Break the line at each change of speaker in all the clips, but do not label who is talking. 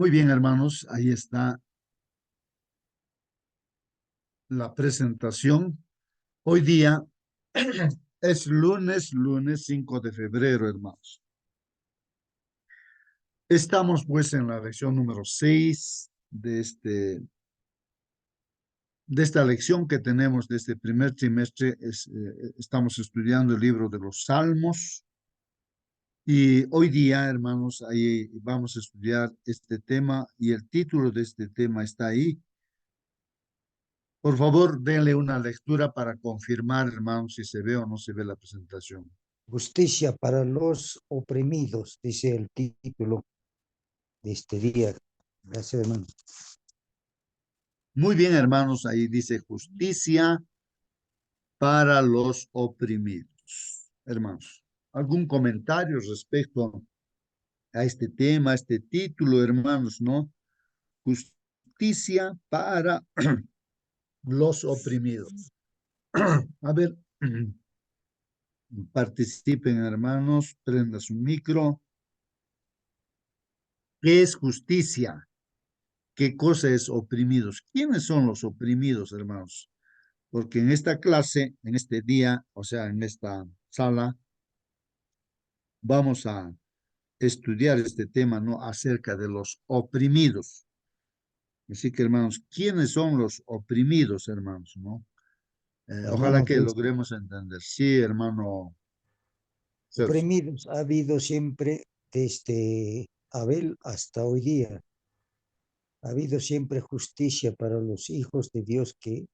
Muy bien, hermanos, ahí está la presentación. Hoy día es lunes 5 de febrero, hermanos. Estamos pues en la lección número 6 de esta lección que tenemos de este primer trimestre. Estamos estudiando el libro de los Salmos y hoy día, hermanos, ahí vamos a estudiar este tema y el título de este tema está ahí. Por favor, denle una lectura para confirmar, hermanos, si se ve o no se ve la presentación.
Justicia para los oprimidos, dice el título de este día. Gracias, hermano.
Muy bien, hermanos, ahí dice justicia para los oprimidos. Hermanos, ¿algún comentario respecto a este tema, a este título, hermanos, no? Justicia para los oprimidos. A ver, participen, hermanos, prenda su micro. ¿Qué es justicia? ¿Qué cosa es oprimidos? ¿Quiénes son los oprimidos, hermanos? Porque en esta clase, en este día, o sea, en esta sala, vamos a estudiar este tema, ¿no? Acerca de los oprimidos. Así que, hermanos, ¿quiénes son los oprimidos, hermanos, no? Ojalá
Hermanos,
que logremos entender. Sí, hermano Celso.
oprimidos ha habido siempre desde Abel hasta hoy día. Ha habido siempre justicia para los hijos de Dios que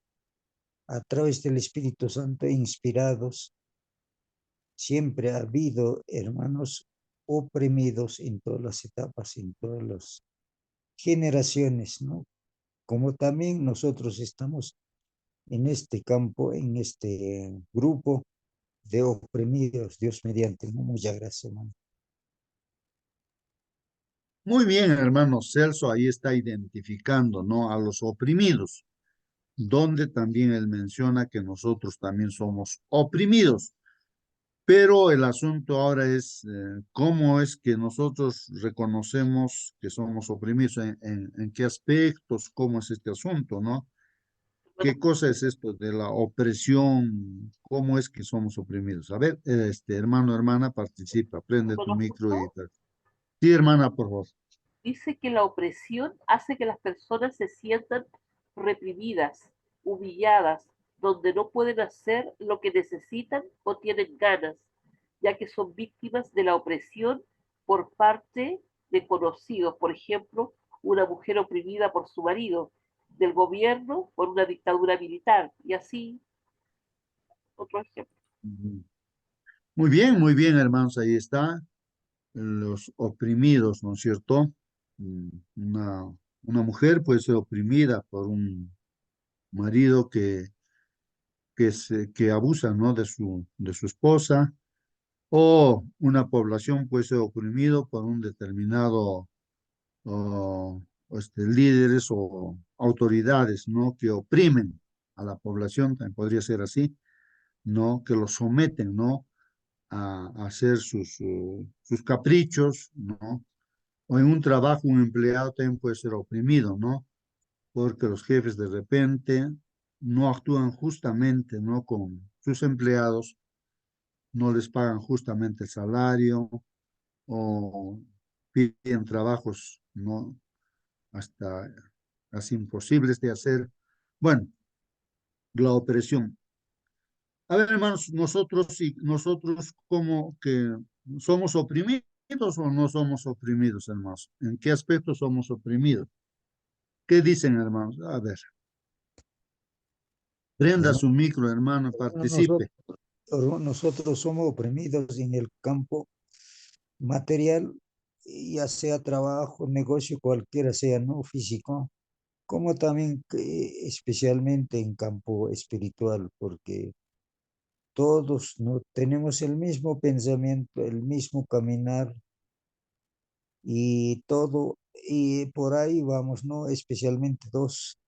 a través del Espíritu Santo inspirados, siempre ha habido hermanos oprimidos en todas las etapas, en todas las generaciones, ¿no? Como también nosotros estamos en este campo, en este grupo de oprimidos, Dios mediante, ¿no? Muchas gracias, hermano.
Muy bien, hermano Celso, ahí está identificando, ¿no? A los oprimidos, donde también él menciona que nosotros también somos oprimidos. Pero el asunto ahora es cómo es que nosotros reconocemos que somos oprimidos, en qué aspectos, cómo es este asunto, ¿no? ¿Qué cosa es esto de la opresión? ¿Cómo es que somos oprimidos? A ver, hermano, hermana, participa, prende tu
Bueno,
micro y...
justo
Sí, hermana, por favor.
dice que la opresión hace que las personas se sientan reprimidas, humilladas, donde no pueden hacer lo que necesitan o tienen ganas, ya que son víctimas de la opresión por parte de conocidos, por ejemplo, una mujer oprimida por su marido, del gobierno por una dictadura militar, y así otro ejemplo.
Ujú. Muy bien, hermanos, ahí está. Los oprimidos, ¿no es cierto? Mm, una mujer puede ser oprimida por un marido que abusa, ¿no? De su esposa, o una población puede ser oprimido por un determinado líderes o autoridades, ¿no? Que oprimen a la población, también podría ser así, ¿no? Que los someten, ¿no? A hacer sus caprichos, ¿no? O en un trabajo, un empleado también puede ser oprimido, ¿no? Porque los jefes de repente no actúan justamente, ¿no? Con sus empleados, no les pagan justamente el salario o piden trabajos, ¿no? Hasta casi imposibles de hacer. Bueno, la opresión. A ver, hermanos, nosotros como que somos oprimidos o no somos oprimidos, hermanos. ¿En qué aspecto somos oprimidos? ¿Qué dicen, hermanos? A ver, prenda
Hermano,
su micro, hermano,
nosotros,
participe.
nosotros somos oprimidos en el campo material, ya sea trabajo, negocio, cualquiera sea, no físico, como también especialmente en campo espiritual, porque todos no tenemos el mismo pensamiento, el mismo caminar y todo, y por ahí vamos, ¿no? Especialmente dos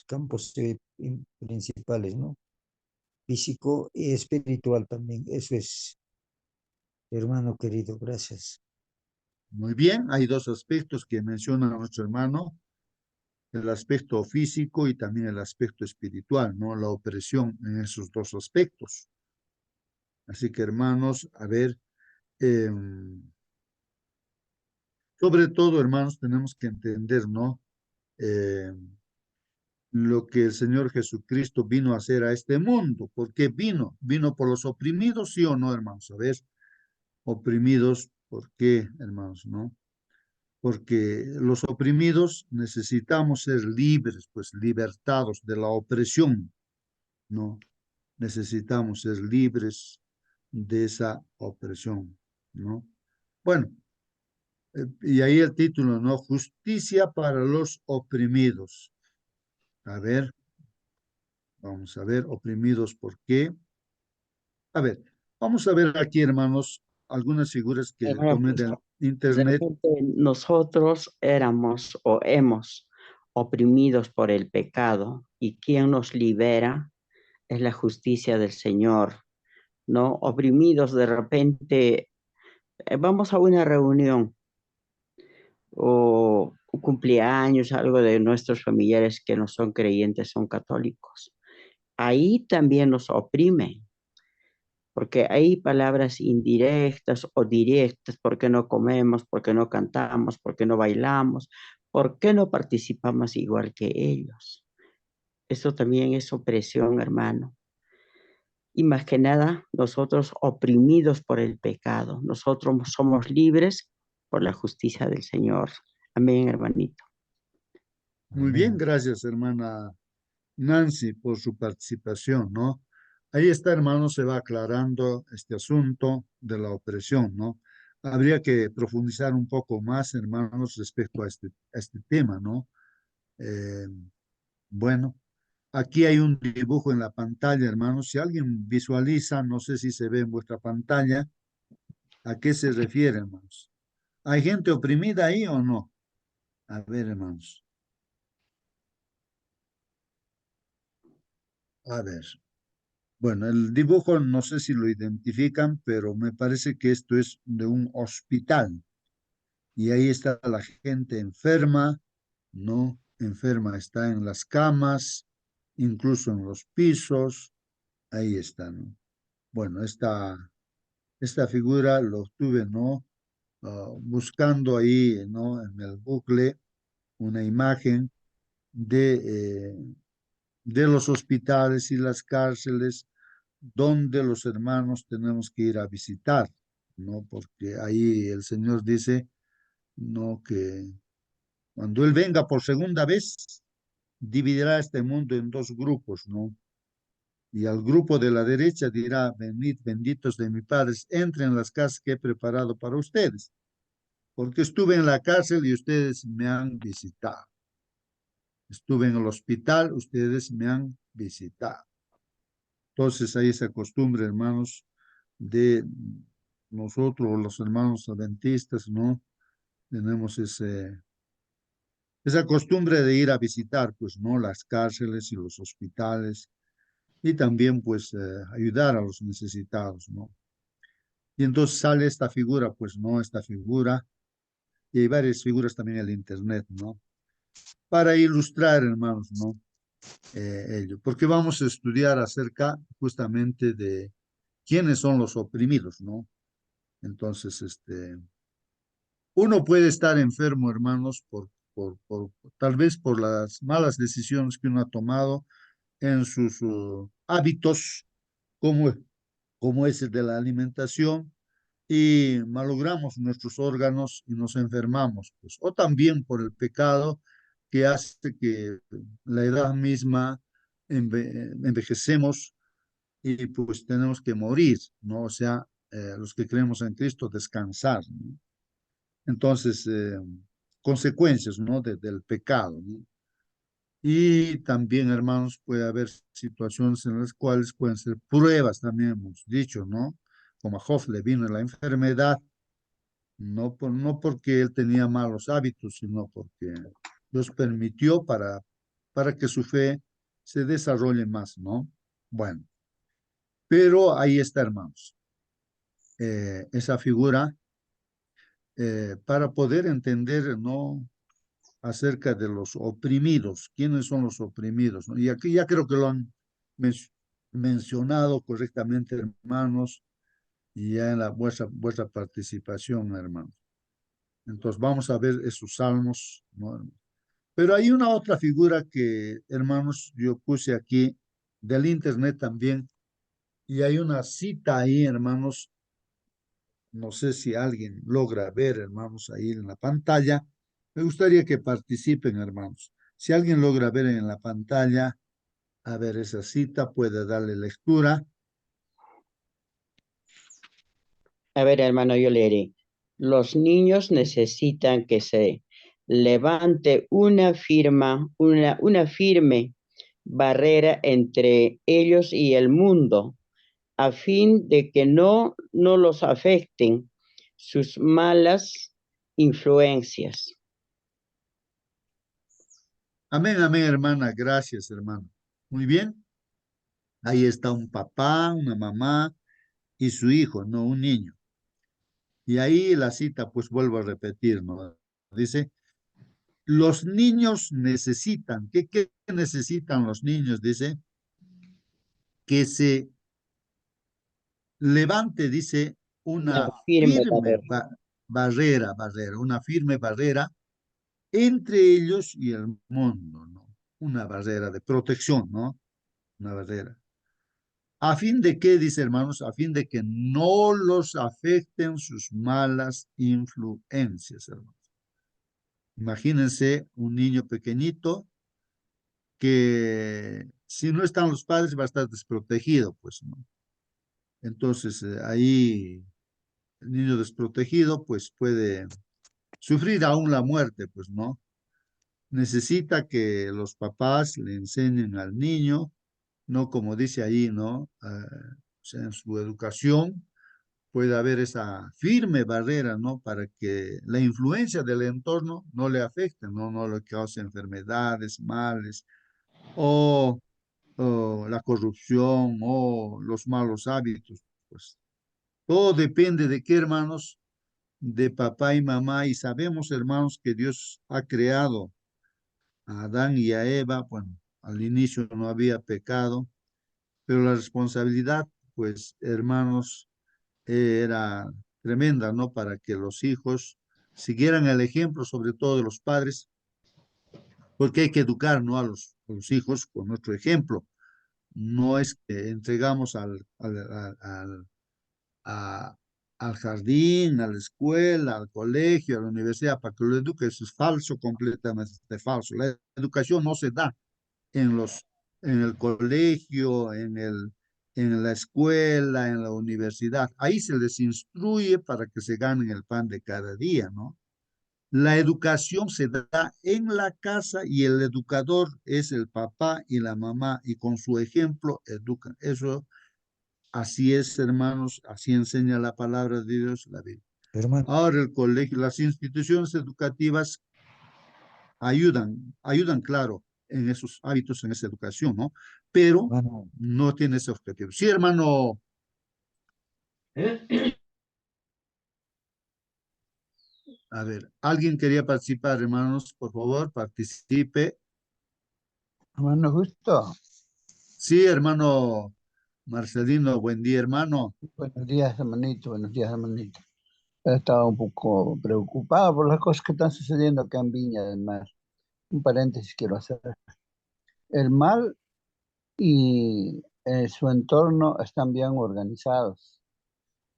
campos principales, ¿no? Físico y espiritual también. Eso es, hermano querido, gracias.
Muy bien, hay dos aspectos que menciona nuestro hermano, el aspecto físico y también el aspecto espiritual, ¿no? La opresión en esos dos aspectos. Así que, hermanos, a ver, sobre todo, hermanos, tenemos que entender, ¿no? Eh, lo que el Señor Jesucristo vino a hacer a este mundo. ¿Por qué vino? ¿Vino por los oprimidos, sí o no, hermanos? A ver, oprimidos, ¿por qué, hermanos? ¿No? Porque los oprimidos necesitamos ser libres, pues libertados de la opresión, ¿no? Necesitamos ser libres de esa opresión, ¿no? Bueno, y ahí el título, ¿no? Justicia para los oprimidos. A ver, vamos a ver, oprimidos, ¿por qué? A ver, vamos a ver aquí, hermanos, algunas figuras que
Hermano
tomé del
Cristo, de
internet.
repente nosotros éramos o hemos oprimidos por el pecado y quien nos libera es la justicia del Señor, ¿no? Oprimidos de repente, vamos a una reunión o un cumpleaños, algo de nuestros familiares que no son creyentes, son católicos. Ahí también nos oprimen, porque hay palabras indirectas o directas, ¿por qué no comemos? ¿Por qué no cantamos? ¿Por qué no bailamos? ¿Por qué no participamos igual que ellos? Eso también es opresión, hermano. Y más que nada, nosotros oprimidos por el pecado, nosotros somos libres por la justicia del Señor. Amén, hermanito.
Muy bien,
Amén.
gracias, hermana Nancy, por su participación, ¿no? Ahí está, hermano, se va aclarando este asunto de la opresión, ¿no? Habría que profundizar un poco más, hermanos, respecto a este tema, ¿no? Eh, bueno, aquí hay un dibujo en la pantalla, hermanos. Si alguien visualiza, no sé si se ve en vuestra pantalla, ¿a qué se refiere, hermanos? ¿Hay gente oprimida ahí o no? A ver, hermanos. A ver. Bueno, el dibujo no sé si lo identifican, pero me parece que esto es de un hospital. Y ahí está la gente enferma, ¿no? Enferma está en las camas, incluso en los pisos. Ahí está, ¿no? Bueno, esta figura lo tuve, ¿no? Buscando ahí, ¿no? En el Google una imagen de los hospitales y las cárceles donde los hermanos tenemos que ir a visitar, ¿no? Porque ahí el Señor dice, ¿no? Que cuando Él venga por segunda vez, dividirá este mundo en dos grupos, ¿no? Y al grupo de la derecha dirá, venid, benditos de mi Padre, entren en las casas que he preparado para ustedes, porque estuve en la cárcel y ustedes me han visitado. Estuve en el hospital, ustedes me han visitado. Entonces hay esa costumbre, hermanos, de nosotros, los hermanos adventistas, ¿no? Tenemos esa costumbre de ir a visitar, pues, ¿no? Las cárceles y los hospitales y también, pues, ayudar a los necesitados, ¿no? Y entonces sale esta figura, pues, ¿no? Esta figura, y hay varias figuras también en el Internet, ¿no? Para ilustrar, hermanos, ¿no? Ello, porque vamos a estudiar acerca justamente de quiénes son los oprimidos, ¿no? Entonces, uno puede estar enfermo, hermanos, tal vez por las malas decisiones que uno ha tomado en sus hábitos, como, como es el de la alimentación, y malogramos nuestros órganos y nos enfermamos, pues, o también por el pecado que hace que la edad misma envejecemos y pues tenemos que morir, ¿no? O sea, los que creemos en Cristo, descansar, ¿no? Entonces, consecuencias, ¿no? Del pecado, ¿no? Y también, hermanos, puede haber situaciones en las cuales pueden ser pruebas, también hemos dicho, ¿no? Como a Job le vino la enfermedad, no porque él tenía malos hábitos, sino porque Dios permitió para que su fe se desarrolle más, ¿no? Bueno, pero ahí está, hermanos, esa figura para poder entender, ¿no? Acerca de los oprimidos. ¿Quiénes son los oprimidos? ¿No? Y aquí ya creo que lo han men mencionado correctamente, hermanos, y ya en la vuestra participación, hermanos. Entonces vamos a ver esos salmos, ¿no? Pero hay una otra figura que, hermanos, yo puse aquí del internet también, y hay una cita ahí, hermanos, no sé si alguien logra ver, hermanos, ahí en la pantalla. Me gustaría que participen, hermanos. Si alguien logra ver en la pantalla, a ver esa cita, puede darle lectura.
A ver, hermano, yo leeré. Los niños necesitan que se levante una firme barrera entre ellos y el mundo, a fin de que no los afecten sus malas influencias.
Amén, amén, hermana. Gracias, hermano. Muy bien. Ahí está un papá, una mamá y su hijo, no un niño. Y ahí la cita, pues vuelvo a repetir, ¿no? Dice, los niños necesitan, ¿qué necesitan los niños? Dice, que se levante, dice,
Una
una
firme
firme
barrera.
barrera, una firme barrera entre ellos y el mundo, ¿no? Una barrera de protección, ¿no? Una barrera. ¿A fin de qué, dice hermanos? A fin de que no los afecten sus malas influencias, hermanos. Imagínense un niño pequeñito que si no están los padres va a estar desprotegido, pues, ¿no? Entonces, ahí el niño desprotegido, pues puede sufrir aún la muerte, pues, ¿no? Necesita que los papás le enseñen al niño, no como dice ahí, ¿no? O sea, en su educación puede haber esa firme barrera, ¿no? Para que la influencia del entorno no le afecte, ¿no? No le cause enfermedades, males, o, o la corrupción, o los malos hábitos, pues. Todo depende de qué, hermanos, de papá y mamá. Y sabemos, hermanos, que Dios ha creado a Adán y a Eva. Bueno, al inicio no había pecado, pero la responsabilidad, pues, hermanos, era tremenda, ¿no? Para que los hijos siguieran el ejemplo, sobre todo de los padres, porque hay que educar, ¿no? A los hijos con nuestro ejemplo. No es que entregamos a- al jardín, a la escuela, al colegio, a la universidad, para que lo eduque. Eso es falso, completamente falso. La educación no se da en en el colegio, en la escuela, en la universidad. Ahí se les instruye para que se ganen el pan de cada día, ¿no? La educación se da en la casa y el educador es el papá y la mamá y con su ejemplo educan. Eso así es, hermanos, así enseña la palabra de Dios, la Biblia.
Hermano,
Ahora el colegio, las instituciones educativas ayudan, claro, en esos hábitos, en esa educación, ¿no? Pero
hermano,
no tiene ese objetivo. Sí, hermano. A ver, ¿alguien quería participar, hermanos? Por favor, participe.
Hermano Justo,
Sí, hermano Marcelino, buen día, hermano.
buenos días, hermanito, buenos días, hermanito. He estado un poco preocupado por las cosas que están sucediendo acá en Viña del Mar. Un paréntesis quiero hacer. El mar y su entorno están bien organizados.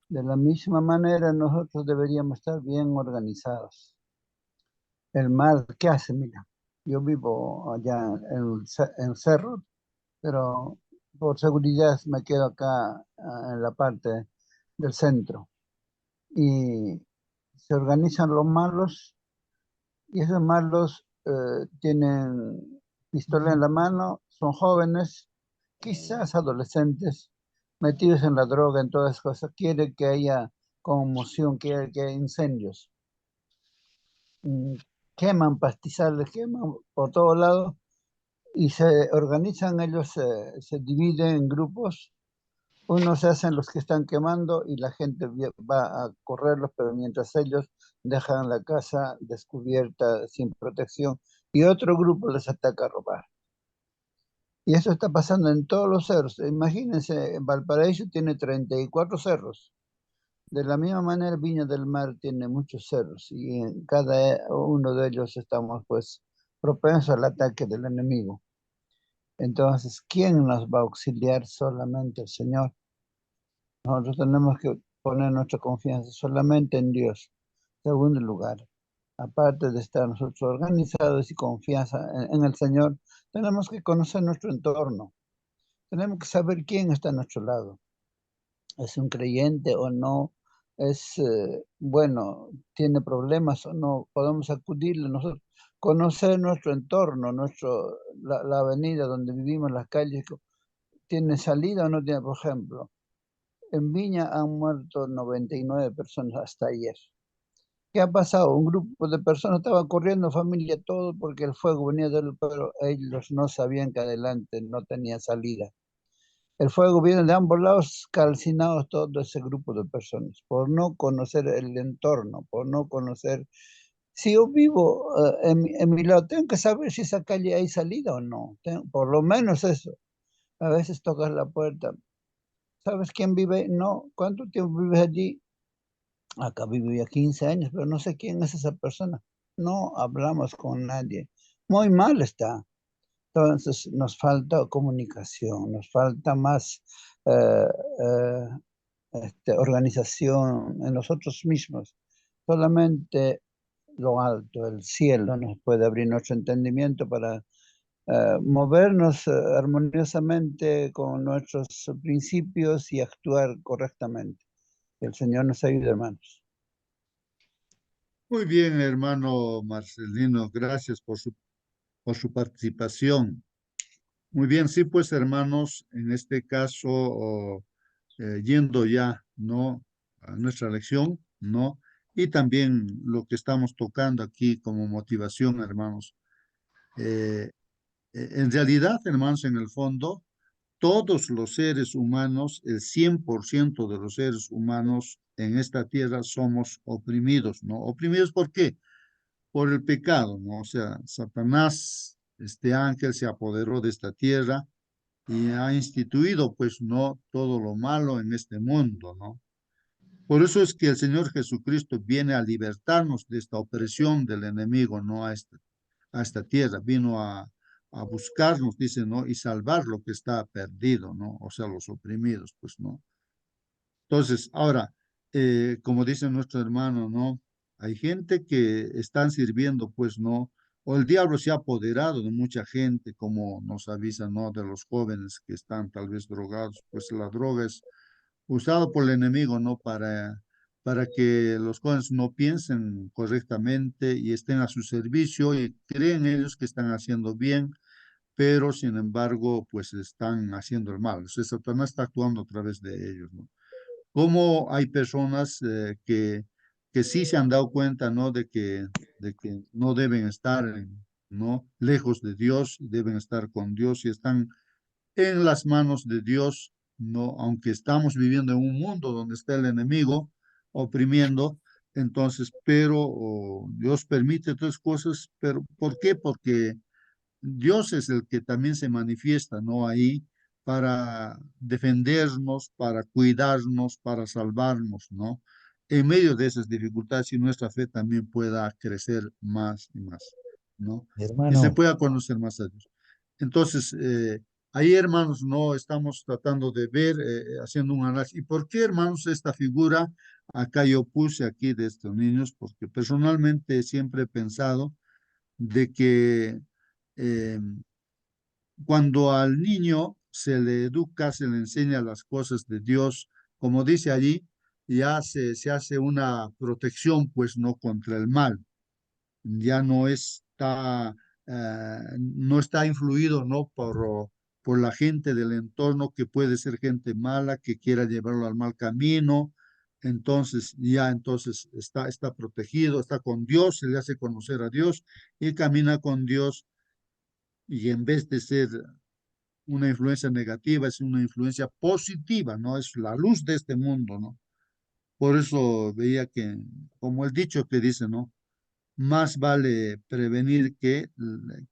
De la misma manera, nosotros deberíamos estar bien organizados. El mar, ¿qué hace? Mira, yo vivo allá en Cerro, pero por seguridad me quedo acá en la parte del centro. Y se organizan los malos y esos malos tienen pistola en la mano, son jóvenes, quizás adolescentes, metidos en la droga, en todas esas cosas, quieren que haya conmoción, quieren que haya incendios. Mm, Queman pastizales, queman por todos lados y se organizan ellos, se dividen en grupos Unos se hacen los que están quemando y la gente va a correrlos, pero mientras ellos dejan la casa descubierta sin protección y otro grupo les ataca a robar. Y eso está pasando en todos los cerros. Imagínense, Valparaíso tiene 34 cerros. De la misma manera, Viña del Mar tiene muchos cerros y en cada uno de ellos estamos pues propensos al ataque del enemigo. Entonces, ¿quién nos va a auxiliar? Solamente el Señor. Nosotros tenemos que poner nuestra confianza solamente en Dios. Segundo lugar, aparte de estar nosotros organizados y confianza en el Señor, tenemos que conocer nuestro entorno. Tenemos que saber quién está a nuestro lado. ¿Es un creyente o no? ¿Es bueno? ¿Tiene problemas o no? Podemos acudirle nosotros. Conocer nuestro entorno, la avenida donde vivimos, las calles, ¿tiene salida o no tiene? Por ejemplo, en Viña han muerto 99 personas hasta ayer. ¿Qué ha pasado? Un grupo de personas estaba corriendo, familia, todo, porque el fuego venía pero ellos no sabían que adelante no tenía salida. El fuego viene de ambos lados, calcinados todo ese grupo de personas, por no conocer el entorno, por no conocer. Si yo vivo en mi lado, tengo que saber si esa calle hay salida o no. Por lo menos eso. A veces tocas la puerta. ¿Sabes quién vive? No. ¿Cuánto tiempo vives allí? Acá vivo ya 15 años, pero no sé quién es esa persona. No hablamos con nadie. Muy mal está. Entonces nos falta comunicación, nos falta más eh, organización en nosotros mismos. Solamente lo alto, el cielo, nos puede abrir nuestro entendimiento para movernos armoniosamente con nuestros principios y actuar correctamente. Que el Señor nos ayude, hermanos.
Muy bien, hermano Marcelino, gracias por su participación. Muy bien, sí, pues hermanos, en este caso, yendo ya, ¿no? A nuestra lección, ¿no? Y también lo que estamos tocando aquí como motivación, hermanos. Eh, en realidad, hermanos, en el fondo, todos los seres humanos, el 100% de los seres humanos en esta tierra somos oprimidos, ¿no? ¿Oprimidos por qué? Por el pecado, ¿no? O sea, Satanás, este ángel, se apoderó de esta tierra y ha instituido, pues, no todo lo malo en este mundo, ¿no? Por eso es que el Señor Jesucristo viene a libertarnos de esta opresión del enemigo, ¿no? A esta tierra, vino a buscarnos, dice, ¿no? Y salvar lo que está perdido, ¿no? O sea, los oprimidos, pues, ¿no? Entonces, ahora, como dice nuestro hermano, ¿no? Hay gente que están sirviendo, pues, ¿no? O el diablo se ha apoderado de mucha gente, como nos avisan, ¿no? De los jóvenes que están tal vez drogados, pues la droga es usada por el enemigo, ¿no? Para que los jóvenes no piensen correctamente y estén a su servicio y creen ellos que están haciendo bien, pero sin embargo, pues están haciendo el mal. O sea, Satanás está actuando a través de ellos, ¿no? Cómo hay personas que sí se han dado cuenta, ¿no? De que no deben estar, ¿no? Lejos de Dios, deben estar con Dios y están en las manos de Dios, ¿no? Aunque estamos viviendo en un mundo donde está el enemigo oprimiendo, entonces, pero Dios permite otras cosas, pero ¿por qué? Porque Dios es el que también se manifiesta, ¿no? Ahí para defendernos, para cuidarnos, para salvarnos, ¿no? En medio de esas dificultades y nuestra fe también pueda crecer más y más, ¿no? Y se
Hermano,
pueda conocer más a Dios. Entonces, ahí, hermanos, no estamos tratando de ver, haciendo un análisis. ¿Y por qué, hermanos, esta figura? Acá yo puse aquí de estos niños, porque personalmente siempre he pensado de que eh, cuando al niño se le educa, se le enseña las cosas de Dios, como dice allí, ya se hace una protección, pues no contra el mal, ya no está influido, ¿no? Por la gente del entorno que puede ser gente mala, que quiera llevarlo al mal camino. Entonces está protegido, está con Dios, se le hace conocer a Dios y camina con Dios y en vez de ser una influencia negativa, es una influencia positiva, ¿no? Es la luz de este mundo, ¿no? Por eso veía que, como el dicho que dice, ¿no? Más vale prevenir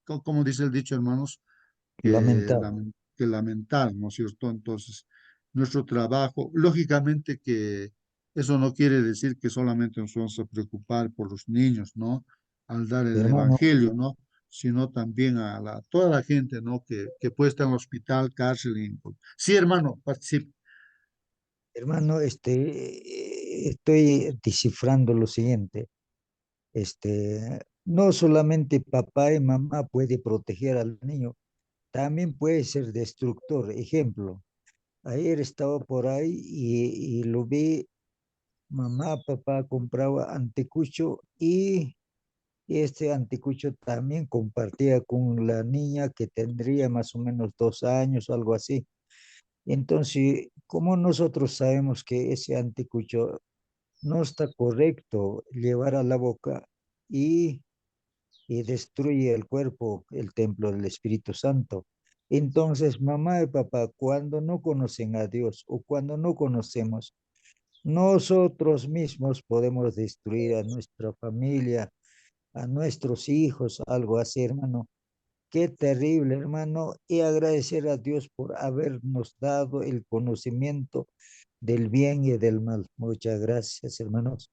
como dice el dicho, hermanos, que,
Lamentable.
que lamentar, ¿no es cierto? Entonces, nuestro trabajo, lógicamente que eso no quiere decir que solamente nos vamos a preocupar por los niños, ¿no? Al dar el
Hermano,
evangelio, ¿no? Sino también toda la gente, ¿no? Que puede estar en el hospital, cárcel. Sí, hermano, participe.
hermano, estoy descifrando lo siguiente. No solamente papá y mamá puede proteger al niño, también puede ser destructor. Ejemplo, ayer estaba por ahí y lo vi, mamá, papá compraba anticucho y este anticucho también compartía con la niña que tendría más o menos 2 años, algo así. Entonces, ¿cómo nosotros sabemos que ese anticucho no está correcto llevar a la boca y, y destruye el cuerpo, el templo del Espíritu Santo? Entonces, mamá y papá, cuando no conocen a Dios o cuando no conocemos, nosotros mismos podemos destruir a nuestra familia, a nuestros hijos, algo así, hermano. Qué terrible, hermano, y agradecer a Dios por habernos dado el conocimiento del bien y del mal. Muchas gracias, hermanos.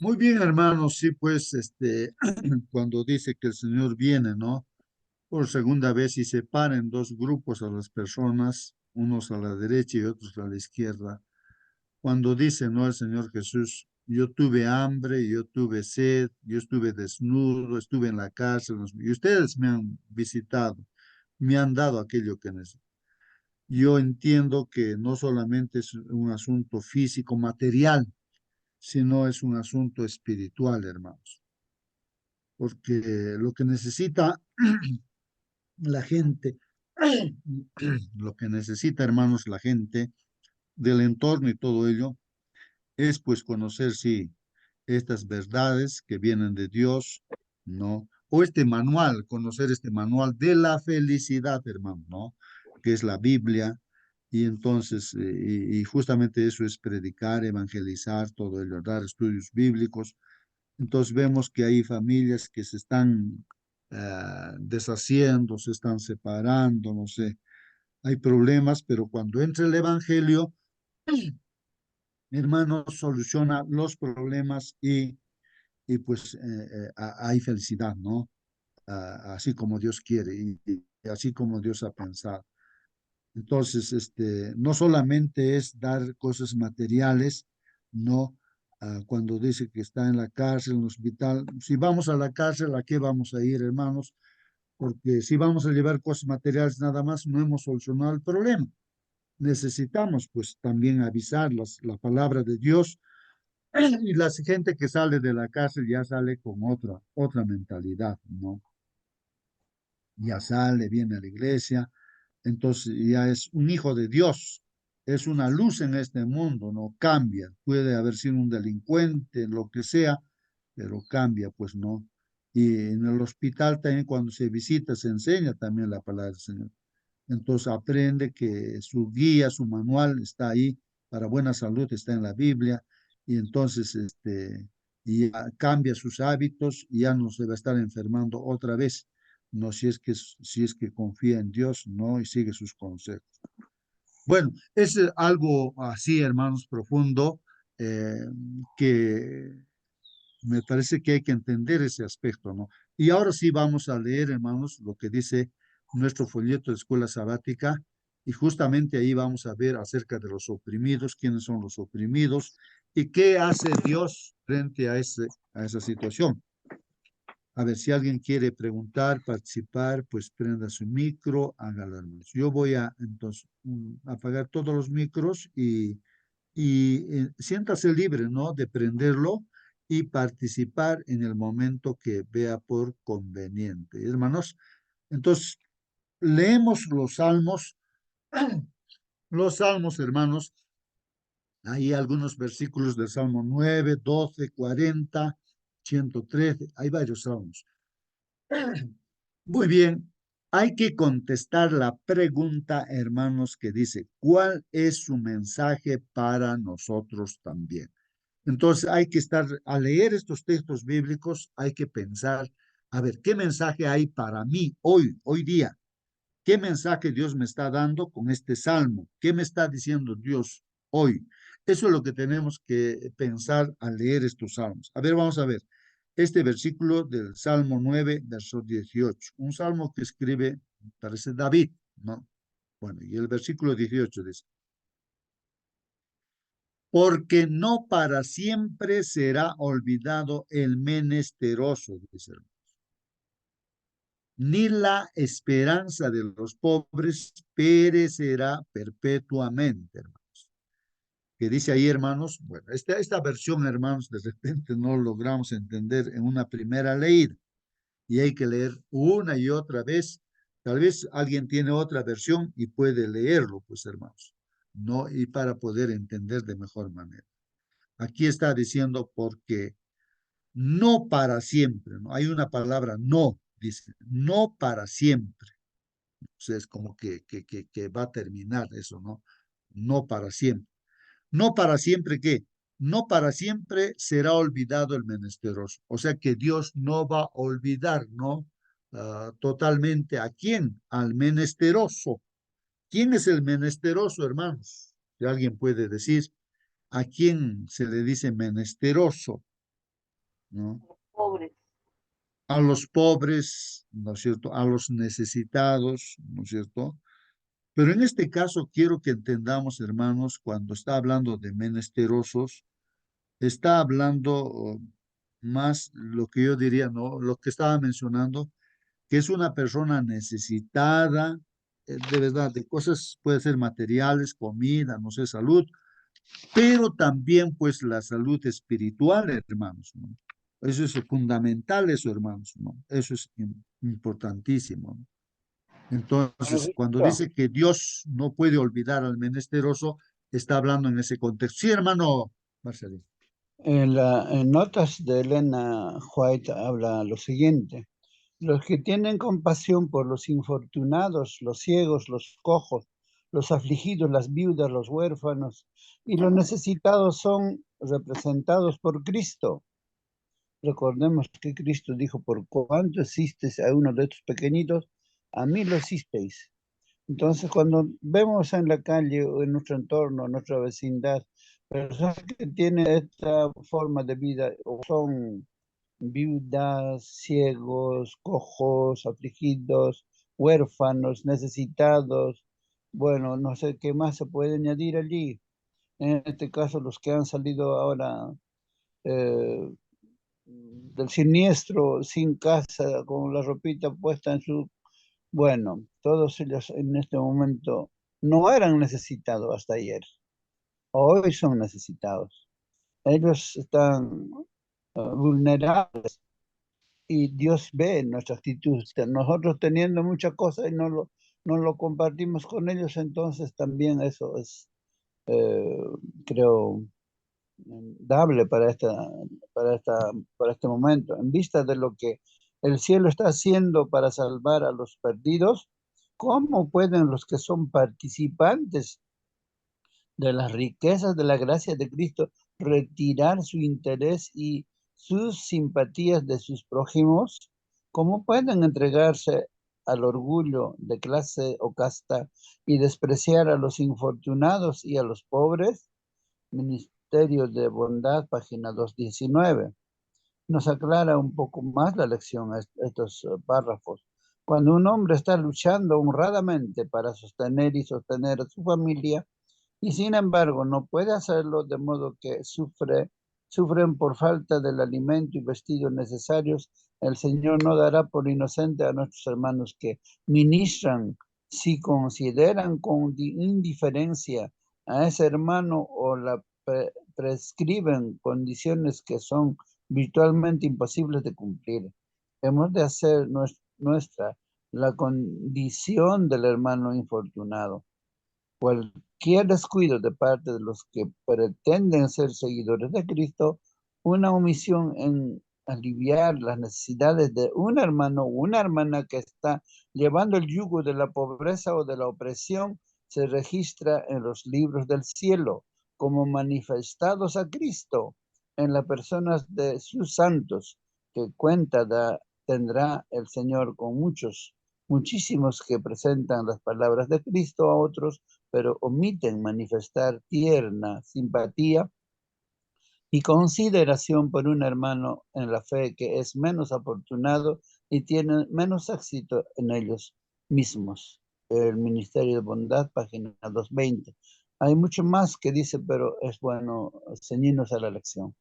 Muy bien, hermanos, sí, pues, cuando dice que el Señor viene, ¿no? Por segunda vez y separa en dos grupos a las personas, unos a la derecha y otros a la izquierda. Cuando dice, ¿no? El Señor Jesús, yo tuve hambre, yo tuve sed, yo estuve desnudo, estuve en la cárcel, y ustedes me han visitado, me han dado aquello que necesito. Yo entiendo que no solamente es un asunto físico, material, sino es un asunto espiritual, hermanos, porque lo que necesita la gente, lo que necesita, hermanos, la gente del entorno y todo ello, es pues conocer, sí, estas verdades que vienen de Dios, ¿no? O este manual, conocer este manual de la felicidad, hermano, ¿no? Que es la Biblia. Y entonces, y justamente eso es predicar, evangelizar, todo ello, dar estudios bíblicos. Entonces vemos que hay familias que se están deshaciendo, se están separando, no sé, hay problemas, pero cuando entra el Evangelio, hermano, soluciona los problemas y pues hay felicidad, ¿no? Así como Dios quiere y así como Dios ha pensado. Entonces, no solamente es dar cosas materiales, no, cuando dice que está en la cárcel, en el hospital, si vamos a la cárcel, ¿a qué vamos a ir, hermanos? Porque si vamos a llevar cosas materiales nada más, no hemos solucionado el problema. Necesitamos pues también avisar la palabra de Dios y la gente que sale de la cárcel ya sale con otra mentalidad, ¿no? Ya sale, viene a la iglesia, entonces ya es un hijo de Dios, es una luz en este mundo, no cambia, puede haber sido un delincuente, lo que sea, pero cambia, pues no. Y en el hospital también cuando se visita se enseña también la palabra del Señor. Entonces aprende que su guía, su manual está ahí para buena salud, está en la Biblia, y entonces y ya cambia sus hábitos y ya no se va a estar enfermando otra vez, no si es que confía en Dios, no, y sigue sus consejos. Bueno, es algo así, hermanos, profundo, eh, que me parece que hay que entender ese aspecto, ¿no? Y ahora sí vamos a leer, hermanos, lo que dice nuestro folleto de escuela sabática, y justamente ahí vamos a ver acerca de los oprimidos, quiénes son los oprimidos y qué hace Dios frente a esa situación. A ver, si alguien quiere preguntar, participar, pues prenda su micro, hágalo, hermanos. Yo voy a, entonces, apagar todos los micros y siéntase libre, ¿no? De prenderlo y participar en el momento que vea por conveniente. Hermanos, entonces, leemos los salmos, hermanos. Hay algunos versículos del Salmo 9, 12, 40, 113, hay varios salmos. Muy bien, Hay que contestar la pregunta, hermanos, que dice, ¿cuál es su mensaje para nosotros también? Entonces hay que estar, al leer estos textos bíblicos, hay que pensar, a ver, ¿qué mensaje hay para mí hoy día? ¿Qué mensaje Dios me está dando con este salmo? ¿Qué me está diciendo Dios hoy? Eso es lo que tenemos que pensar al leer estos salmos. A ver, vamos a ver. Este versículo del Salmo 9, verso 18. Un salmo que escribe, parece David, ¿no? Bueno, y el versículo 18 dice, porque no para siempre será olvidado el menesteroso, dice, ni la esperanza de los pobres perecerá perpetuamente, hermanos. Que dice ahí, hermanos, bueno, esta versión, hermanos, de repente no logramos entender en una primera leída y hay que leer una y otra vez. Tal vez alguien tiene otra versión y puede leerlo, pues, hermanos, ¿no? Y para poder entender de mejor manera. Aquí está diciendo porque no para siempre, ¿no? Hay una palabra no, dice, no para siempre. O sea, es como que va a terminar eso, ¿no? No para siempre. No para siempre, ¿qué? No para siempre será olvidado el menesteroso. O sea que Dios no va a olvidar, ¿no? Totalmente a quién, al menesteroso. ¿Quién es el menesteroso, hermanos? Si alguien puede decir, ¿a quién se le dice menesteroso? ¿No?
Pobres.
A los pobres, ¿no es cierto? A los necesitados, ¿no es cierto? Pero en este caso quiero que entendamos, hermanos, cuando está hablando de menesterosos, está hablando más lo que yo diría, ¿no? Lo que estaba mencionando, que es una persona necesitada, de verdad, de cosas, puede ser materiales, comida, no sé, salud, pero también pues la salud espiritual, hermanos, ¿no? Eso es fundamental, eso, hermanos, ¿no? Eso es importantísimo, ¿no?
Bueno,
Entonces, cuando
Víctor,
dice que Dios no puede olvidar al menesteroso, está hablando en ese contexto. Sí, hermano Marcelino.
en notas de Elena White habla lo siguiente. Los que tienen compasión por los infortunados, los ciegos, los cojos, los afligidos, las viudas, los huérfanos y los necesitados son representados por Cristo. Recordemos que Cristo dijo, por cuanto hicisteis a uno de estos pequeñitos, a mí lo hicisteis. Entonces, cuando vemos en la calle o en nuestro entorno, en nuestra vecindad, personas que tienen esta forma de vida o son viudas, ciegos, cojos, afligidos, huérfanos, necesitados, bueno, no sé qué más se puede añadir allí. En este caso, los que han salido ahora eh, del siniestro, sin casa, con la ropita puesta en su... Bueno, todos ellos en este momento no eran necesitados hasta ayer, hoy son necesitados. Ellos están vulnerables y Dios ve nuestra actitud. Nosotros teniendo muchas cosas y no lo compartimos con ellos, entonces también eso es, eh, creo, dable para este momento. En vista de lo que el cielo está haciendo para salvar a los perdidos, ¿cómo pueden los que son participantes de las riquezas de la gracia de Cristo retirar su interés y sus simpatías de sus prójimos? ¿Cómo pueden entregarse al orgullo de clase o casta y despreciar a los infortunados y a los pobres? Ministerio de Bondad, página 219. Nos aclara un poco más la lección estos párrafos. Cuando un hombre está luchando honradamente para sostener y sostener a su familia, y sin embargo no puede hacerlo, de modo que sufren por falta del alimento y vestidos necesarios, el Señor no dará por inocente a nuestros hermanos que ministran si consideran con indiferencia a ese hermano o la prescriben condiciones que son virtualmente imposibles de cumplir. Hemos de hacer nuestra la condición del hermano infortunado. Cualquier descuido de parte de los que pretenden ser seguidores de Cristo, una omisión en aliviar las necesidades de un hermano o una hermana que está llevando el yugo de la pobreza o de la opresión, se registra en los libros del cielo como manifestados a Cristo en las personas de sus santos, que tendrá el Señor con muchísimos que presentan las palabras de Cristo a otros, pero omiten manifestar tierna simpatía y consideración por un hermano en la fe que es menos afortunado y tiene menos éxito en ellos mismos. El Ministerio de Bondad, página 220. Hay mucho más que dice, pero es bueno ceñirnos a la lección.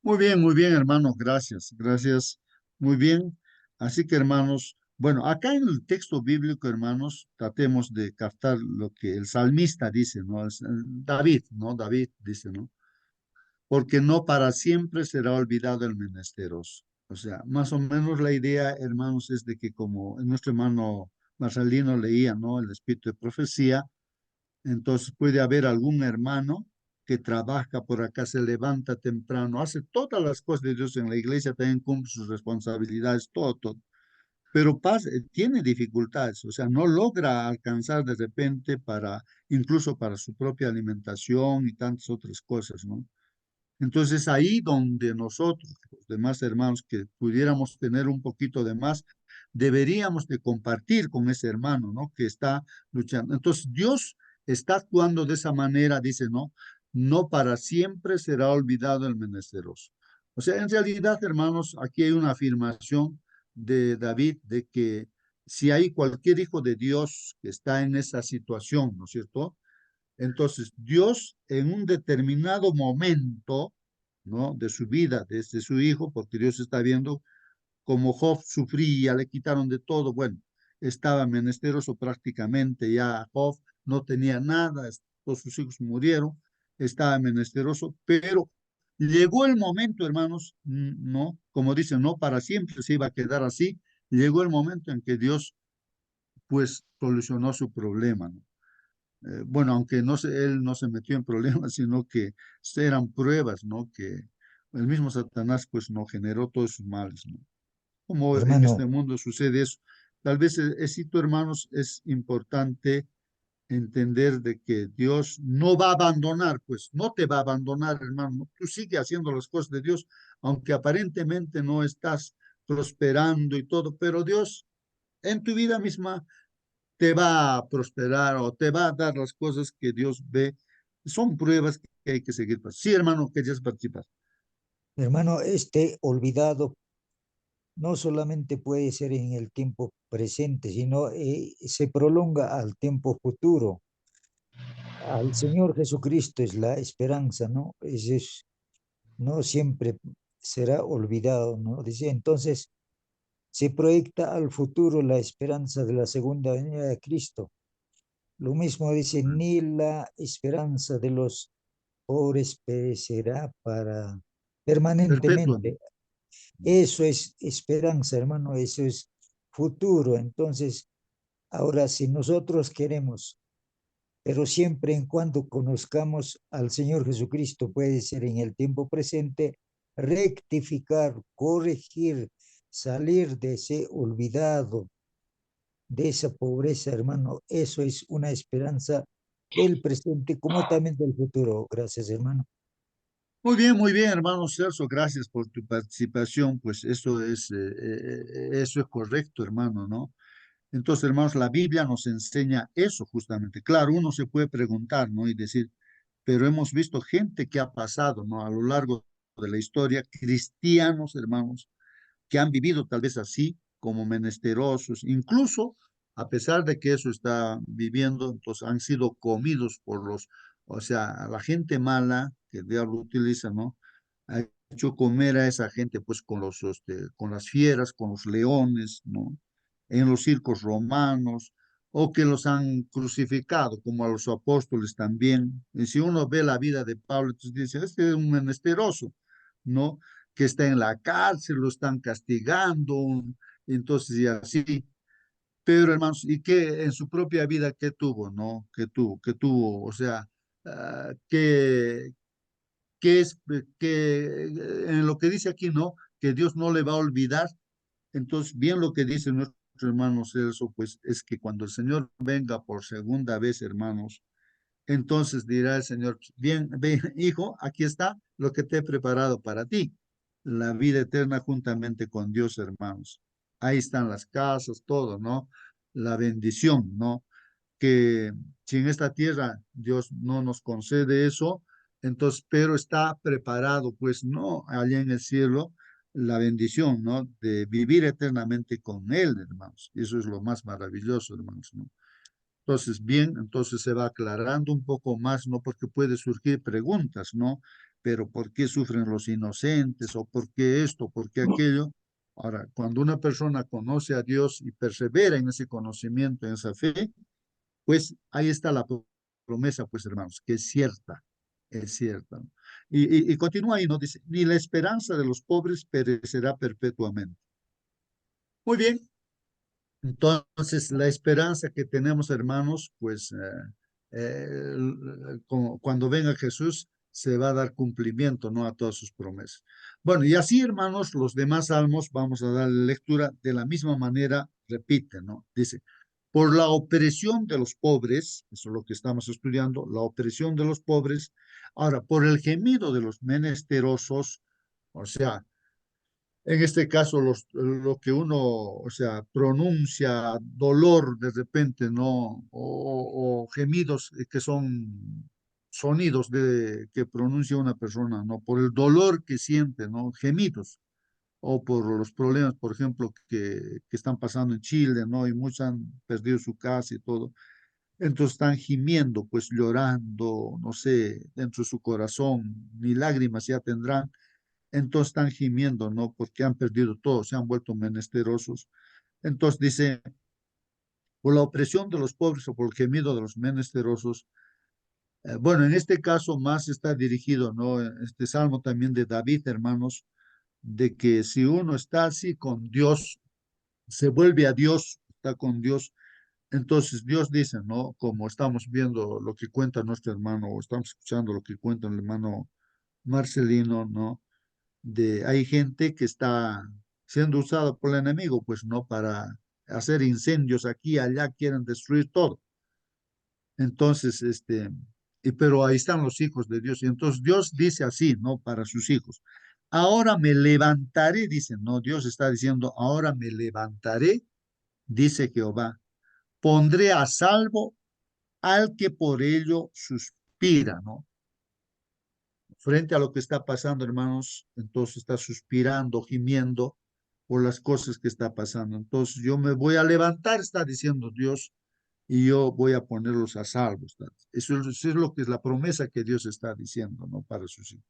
Muy bien, hermanos, gracias, gracias, muy bien. Así que, hermanos, bueno, acá en el texto bíblico, hermanos, tratemos de captar lo que el salmista dice, ¿no? David, ¿no? David dice, ¿no? Porque no para siempre será olvidado el menesteroso. O sea, más o menos la idea, hermanos, es de que como nuestro hermano Marcelino leía, ¿no? El espíritu de profecía, entonces puede haber algún hermano que trabaja por acá, se levanta temprano, hace todas las cosas de Dios en la iglesia, también cumple sus responsabilidades, todo, todo. Pero tiene dificultades, o sea, no logra alcanzar de repente incluso para su propia alimentación y tantas otras cosas, ¿no? Entonces ahí donde nosotros, los demás hermanos, que pudiéramos tener un poquito de más, deberíamos de compartir con ese hermano, ¿no? Que está luchando. Entonces Dios está actuando de esa manera, dice, ¿no? No para siempre será olvidado el menesteroso. O sea, en realidad, hermanos, aquí hay una afirmación de David de que si hay cualquier hijo de Dios que está en esa situación, ¿no es cierto? Entonces, Dios en un determinado momento, ¿no? De su vida, desde su hijo, porque Dios está viendo cómo Job sufría, le quitaron de todo, bueno, estaba menesteroso prácticamente, ya Job no tenía nada, todos sus hijos murieron, estaba menesteroso, pero llegó el momento, hermanos, ¿no? Como dicen, no para siempre se iba a quedar así, llegó el momento en que Dios, pues, solucionó su problema, ¿no? Bueno, aunque él no se metió en problemas, sino que eran pruebas, ¿no? Que el mismo Satanás, pues, no generó todos sus males, ¿no? Como en este
Hermano,
mundo sucede eso. Tal vez, esito, hermanos, es importante entender de que Dios no va a abandonar, pues, no te va a abandonar, hermano. Tú sigue haciendo las cosas de Dios, aunque aparentemente no estás prosperando y todo, pero Dios en tu vida misma te va a prosperar o te va a dar las cosas que Dios ve. Son pruebas que hay que seguir. Sí, hermano, querías participar.
hermano, este olvidado no solamente puede ser en el tiempo presente, sino se prolonga al tiempo futuro. Al Señor Jesucristo es la esperanza, ¿no? No siempre será olvidado, ¿no? Dice, entonces se proyecta al futuro la esperanza de la segunda venida de Cristo. Lo mismo dice, ni la esperanza de los pobres perecerá para
Perpetua.
permanentemente. Eso es esperanza, hermano, eso es futuro. Entonces, ahora si nosotros queremos, pero siempre en cuando conozcamos al Señor Jesucristo, puede ser en el tiempo presente, rectificar, corregir, salir de ese olvidado, de esa pobreza, hermano. Eso es una esperanza del presente como también del futuro. Gracias, hermano.
Muy bien, hermano Celso, gracias por tu participación. Pues eso es correcto, hermano, ¿no? Entonces, hermanos, la Biblia nos enseña eso justamente. Claro, uno se puede preguntar, ¿no? Y decir, pero hemos visto gente que ha pasado, ¿no? A lo largo de la historia, cristianos, hermanos, que han vivido tal vez así, como menesterosos, incluso a pesar de que eso está viviendo, entonces han sido comidos por o sea, la gente mala que el diablo utiliza, ¿no? Ha hecho comer a esa gente pues con las fieras, con los leones, ¿no? En los circos romanos, o que los han crucificado, como a los apóstoles también. Y si uno ve la vida de Pablo, entonces dice, este es un menesteroso, ¿no? Que está en la cárcel, lo están castigando, entonces y así. Pero hermanos, ¿y qué en su propia vida qué tuvo, no? ¿Qué tuvo? O sea, ¿qué? que es en lo que dice aquí, ¿no? Que Dios no le va a olvidar. Entonces, bien lo que dice nuestro hermano Celso, pues es que cuando el Señor venga por segunda vez, hermanos, entonces dirá el Señor, bien, ve, hijo, aquí está lo que te he preparado para ti, la vida eterna juntamente con Dios, hermanos. Ahí están las casas, todo, ¿no? La bendición, ¿no? Que si en esta tierra Dios no nos concede eso, entonces, pero está preparado, pues, ¿no? Allá en el cielo, la bendición, ¿no? De vivir eternamente con Él, hermanos. Y eso es lo más maravilloso, hermanos, ¿no? Entonces, bien, entonces se va aclarando un poco más, ¿no? Porque puede surgir preguntas, ¿no? Pero ¿por qué sufren los inocentes? ¿O por qué esto? ¿Por qué aquello? Ahora, cuando una persona conoce a Dios y persevera en ese conocimiento, en esa fe, pues ahí está la promesa, pues hermanos, que es cierta. ¿No? Y continúa ahí, ¿no? Dice, ni la esperanza de los pobres perecerá perpetuamente. Muy bien, entonces, la esperanza que tenemos, hermanos, pues cuando venga Jesús, se va a dar cumplimiento, ¿no? A todas sus promesas. Bueno, y así, hermanos, los demás salmos, vamos a darle lectura de la misma manera, repite, ¿no? Dice, por la opresión de los pobres, eso es lo que estamos estudiando, la opresión de los pobres, ahora, por el gemido de los menesterosos, o sea, en este caso, lo que uno, o sea, pronuncia dolor de repente, ¿no? O gemidos que son sonidos que pronuncia una persona, ¿no? Por el dolor que siente, ¿no? Gemidos. O por los problemas, por ejemplo, que están pasando en Chile, ¿no? Y muchos han perdido su casa y todo. Entonces están gimiendo, pues llorando, no sé, dentro de su corazón, ni lágrimas ya tendrán, entonces están gimiendo, ¿no? Porque han perdido todo, se han vuelto menesterosos. Entonces dice, por la opresión de los pobres o por el gemido de los menesterosos. Bueno, en este caso más está dirigido, ¿no? Este salmo también de David, hermanos, de que si uno está así con Dios, se vuelve a Dios, está con Dios, entonces Dios dice, ¿no? Como estamos viendo lo que cuenta nuestro hermano, o estamos escuchando lo que cuenta el hermano Marcelino, ¿no? Hay gente que está siendo usada por el enemigo, pues no para hacer incendios aquí y allá, quieren destruir todo. Entonces, pero ahí están los hijos de Dios. Y entonces Dios dice así, ¿no? Para sus hijos. Ahora me levantaré, dice, no, Dios está diciendo, ahora me levantaré, dice Jehová. Pondré a salvo al que por ello suspira, ¿no? Frente a lo que está pasando, hermanos, entonces está suspirando, gimiendo por las cosas que está pasando. Entonces yo me voy a levantar, está diciendo Dios, y yo voy a ponerlos a salvo. Eso es lo que es la promesa que Dios está diciendo, ¿no? Para sus hijos.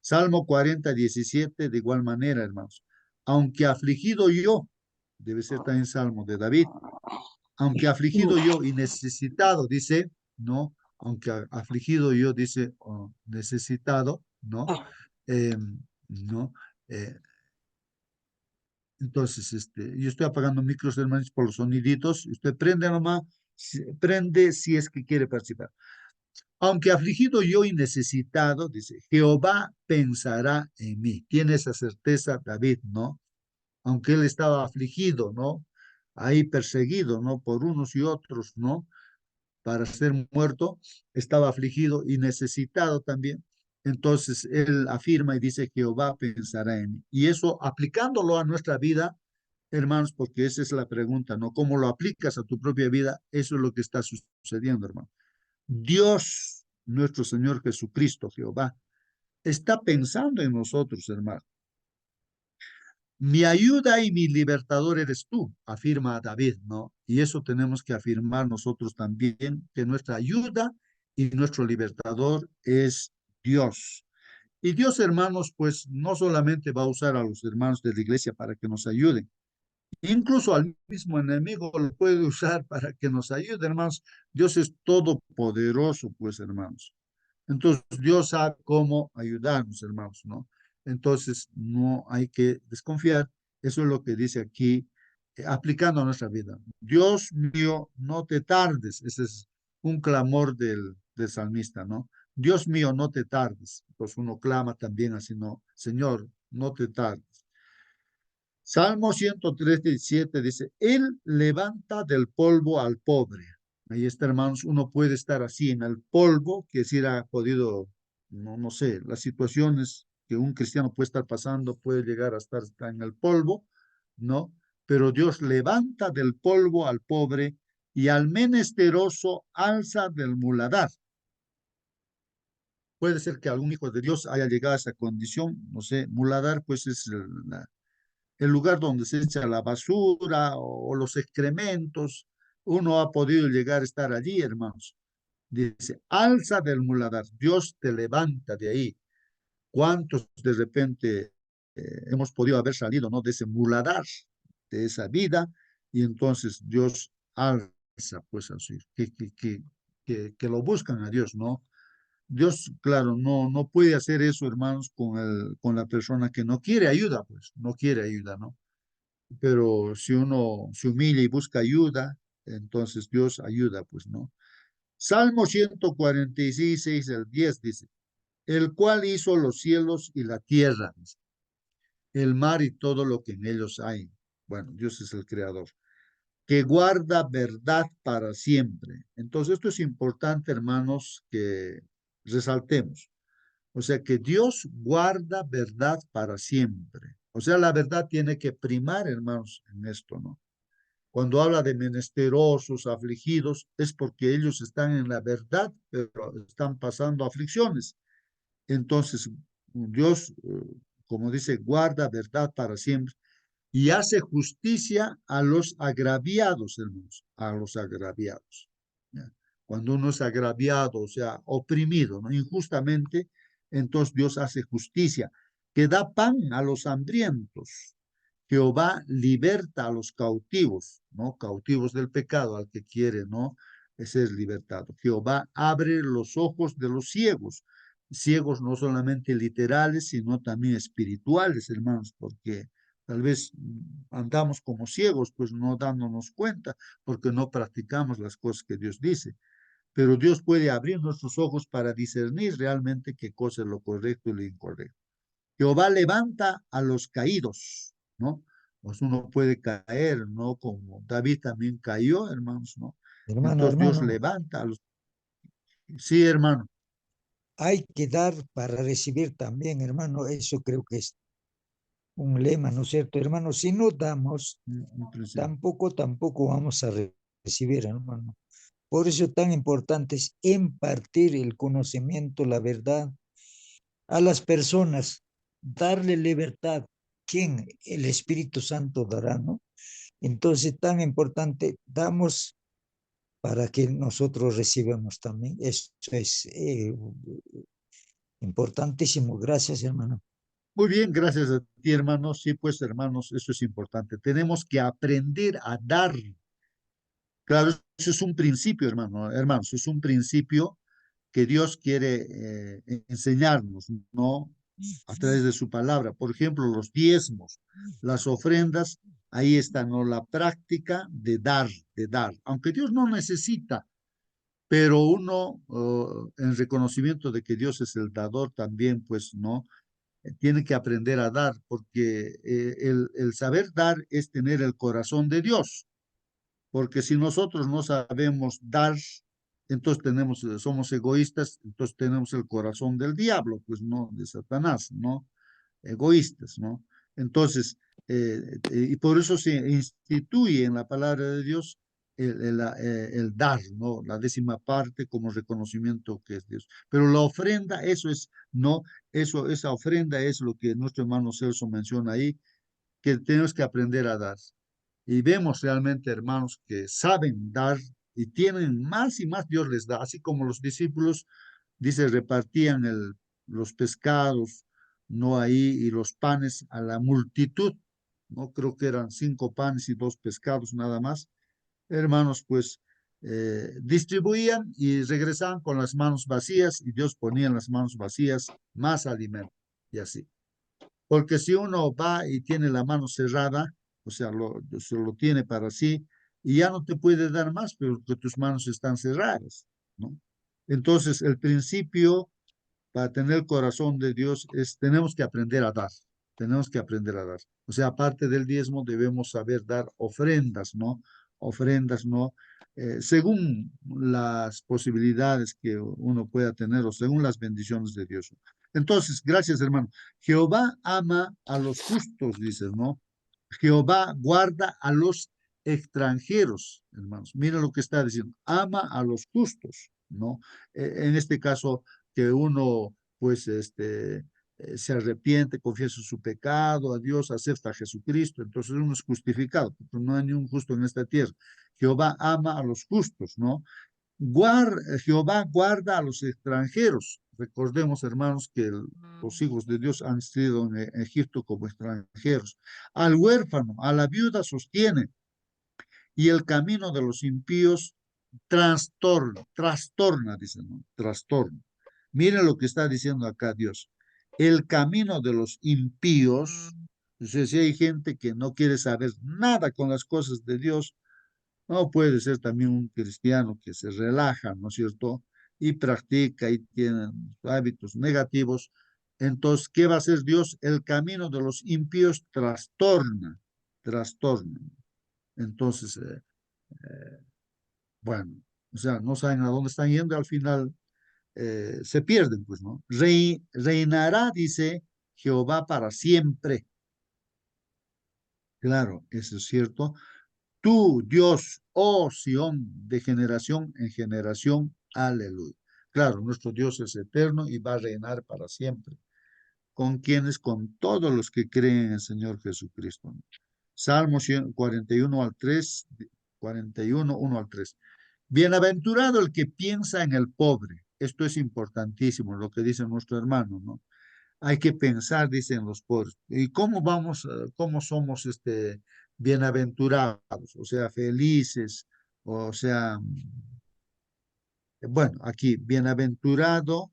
Salmo 40:17, de igual manera, hermanos. Aunque afligido yo, debe ser también Salmo de David, aunque afligido yo y necesitado, dice, ¿no? Aunque afligido yo, dice, oh, necesitado, ¿no? Eh, ¿No? Eh, entonces, yo estoy apagando micros, hermanos, por los soniditos. Usted prende nomás, prende si es que quiere participar. Aunque afligido yo y necesitado, dice, Jehová pensará en mí. Tiene esa certeza David, ¿no? Aunque él estaba afligido, ¿no? Ahí perseguido, ¿no? Por unos y otros, ¿no? Para ser muerto, estaba afligido y necesitado también. Entonces él afirma y dice, Jehová pensará en mí. Y eso aplicándolo a nuestra vida, hermanos, porque esa es la pregunta, ¿no? ¿Cómo lo aplicas a tu propia vida? Eso es lo que está sucediendo, hermano. Dios, nuestro Señor Jesucristo, Jehová, está pensando en nosotros, hermano. Mi ayuda y mi libertador eres tú, afirma David, ¿no? Y eso tenemos que afirmar nosotros también, que nuestra ayuda y nuestro libertador es Dios. Y Dios, hermanos, pues no solamente va a usar a los hermanos de la iglesia para que nos ayuden, incluso al mismo enemigo lo puede usar para que nos ayude, hermanos. Dios es todopoderoso, pues, hermanos. Entonces, Dios sabe cómo ayudarnos, hermanos, ¿no? Entonces, no hay que desconfiar. Eso es lo que dice aquí, aplicando a nuestra vida. Dios mío, no te tardes. Ese es un clamor del salmista, ¿no? Dios mío, no te tardes. Pues uno clama también así, no, Señor, no te tardes. Salmo 137 dice, Él levanta del polvo al pobre. Ahí está, hermanos, uno puede estar así en el polvo, que si ha podido, no sé, las situaciones que un cristiano puede estar pasando, puede llegar a estar en el polvo, ¿no? Pero Dios levanta del polvo al pobre y al menesteroso alza del muladar. Puede ser que algún hijo de Dios haya llegado a esa condición, no sé, muladar pues es el lugar donde se echa la basura o los excrementos. Uno ha podido llegar a estar allí, hermanos. Dice, alza del muladar, Dios te levanta de ahí. ¿Cuántos de repente hemos podido haber salido, ¿no? De ese muladar, de esa vida, y entonces Dios alza, pues así, que lo buscan a Dios, ¿no? Dios, claro, no puede hacer eso, hermanos, con la persona que no quiere ayuda, pues, no quiere ayuda, ¿no? Pero si uno se humilla y busca ayuda, entonces Dios ayuda, pues, ¿no? Salmo 146, el 10 dice, el cual hizo los cielos y la tierra, dice, el mar y todo lo que en ellos hay. Bueno, Dios es el creador, que guarda verdad para siempre. Entonces, esto es importante, hermanos, que resaltemos. O sea, que Dios guarda verdad para siempre. O sea, la verdad tiene que primar, hermanos, en esto, ¿no? Cuando habla de menesterosos, afligidos, es porque ellos están en la verdad, pero están pasando aflicciones. Entonces, Dios, como dice, guarda verdad para siempre y hace justicia a los agraviados, hermanos, a los agraviados. ¿Ya? Cuando uno es agraviado, o sea, oprimido, ¿no? Injustamente, entonces Dios hace justicia, que da pan a los hambrientos. Jehová liberta a los cautivos, ¿no? Cautivos del pecado, al que quiere, ¿no? Ese es libertado. Jehová abre los ojos de los ciegos, ciegos no solamente literales, sino también espirituales, hermanos, porque tal vez andamos como ciegos, pues no dándonos cuenta, porque no practicamos las cosas que Dios dice. Pero Dios puede abrir nuestros ojos para discernir realmente qué cosa es lo correcto y lo incorrecto. Jehová levanta a los caídos, ¿no? Pues uno puede caer, ¿no? Como David también cayó, hermanos, ¿no?
Hermano,
Entonces Dios
hermano,
levanta a los... Sí, hermano.
hay que dar para recibir también, hermano. Eso creo que es un lema, ¿no es cierto, hermano? Si no damos, tampoco vamos a recibir, hermano. Por eso tan importante es impartir el conocimiento, la verdad a las personas, darle libertad. ¿Quién? El Espíritu Santo dará, ¿no? Entonces, tan importante, damos para que nosotros recibamos también. Eso es importantísimo. Gracias, hermano.
Muy bien, gracias a ti, hermanos. Sí, pues, hermanos, eso es importante. Tenemos que aprender a dar. Claro, eso es un principio, hermanos, es un principio que Dios quiere enseñarnos, ¿no? A través de su palabra. Por ejemplo, los diezmos, las ofrendas, ahí está, ¿no? La práctica de dar. Aunque Dios no necesita, pero uno, en reconocimiento de que Dios es el dador también, pues, ¿no? Tiene que aprender a dar, porque el saber dar es tener el corazón de Dios, porque si nosotros no sabemos dar, entonces somos egoístas, entonces tenemos el corazón del diablo, pues no, de Satanás, ¿no? Egoístas, ¿no? Entonces, y por eso se instituye en la palabra de Dios el dar, ¿no? La décima parte como reconocimiento que es Dios. Pero la ofrenda, eso es, no, esa ofrenda es lo que nuestro hermano Celso menciona ahí, que tenemos que aprender a dar. Y vemos realmente, hermanos, que saben dar y tienen más y más Dios les da, así como los discípulos, dice, repartían los pescados, no ahí, y los panes a la multitud, no creo que eran 5 panes y 2 pescados nada más. Hermanos, pues distribuían y regresaban con las manos vacías y Dios ponía en las manos vacías más alimento y así. Porque si uno va y tiene la mano cerrada, o sea, se lo tiene para sí, y ya no te puede dar más, porque tus manos están cerradas, ¿no? Entonces, el principio para tener el corazón de Dios es, tenemos que aprender a dar, tenemos que aprender a dar. O sea, aparte del diezmo, debemos saber dar ofrendas, ¿no? Ofrendas, ¿no? Según las posibilidades que uno pueda tener o según las bendiciones de Dios. Entonces, gracias, hermano. Jehová ama a los justos, dices, ¿no? Jehová guarda a los extranjeros, hermanos. Mira lo que está diciendo. Ama a los justos, ¿no? En este caso, que uno, pues, se arrepiente, confiesa su pecado a Dios, acepta a Jesucristo, entonces uno es justificado, porque no hay ni un justo en esta tierra. Jehová ama a los justos, ¿no? Jehová guarda a los extranjeros. Recordemos, hermanos, que los hijos de Dios han sido en Egipto como extranjeros. Al huérfano, a la viuda sostiene, y el camino de los impíos trastorna, dicen, ¿no? Trastorna. Miren lo que está diciendo acá Dios. El camino de los impíos, o sea, si hay gente que no quiere saber nada con las cosas de Dios, no puede ser también un cristiano que se relaja, ¿no es cierto? Y practica y tiene hábitos negativos. Entonces, ¿qué va a hacer Dios? El camino de los impíos trastorna, trastorna. Entonces, bueno, o sea, no saben a dónde están yendo, al final se pierden, pues, ¿no? Reinará, dice Jehová, para siempre. Claro, eso es cierto. Tú, Dios, oh Sión, de generación en generación, aleluya. Claro, nuestro Dios es eterno y va a reinar para siempre. ¿Con quienes? Con todos los que creen en el Señor Jesucristo. Salmo 41 al 3, 41, 1 al 3. Bienaventurado el que piensa en el pobre. Esto es importantísimo, lo que dice nuestro hermano, ¿no? Hay que pensar, dicen los pobres. ¿Y cómo vamos, cómo somos bienaventurados? O sea, felices, o sea, bueno, aquí, bienaventurado,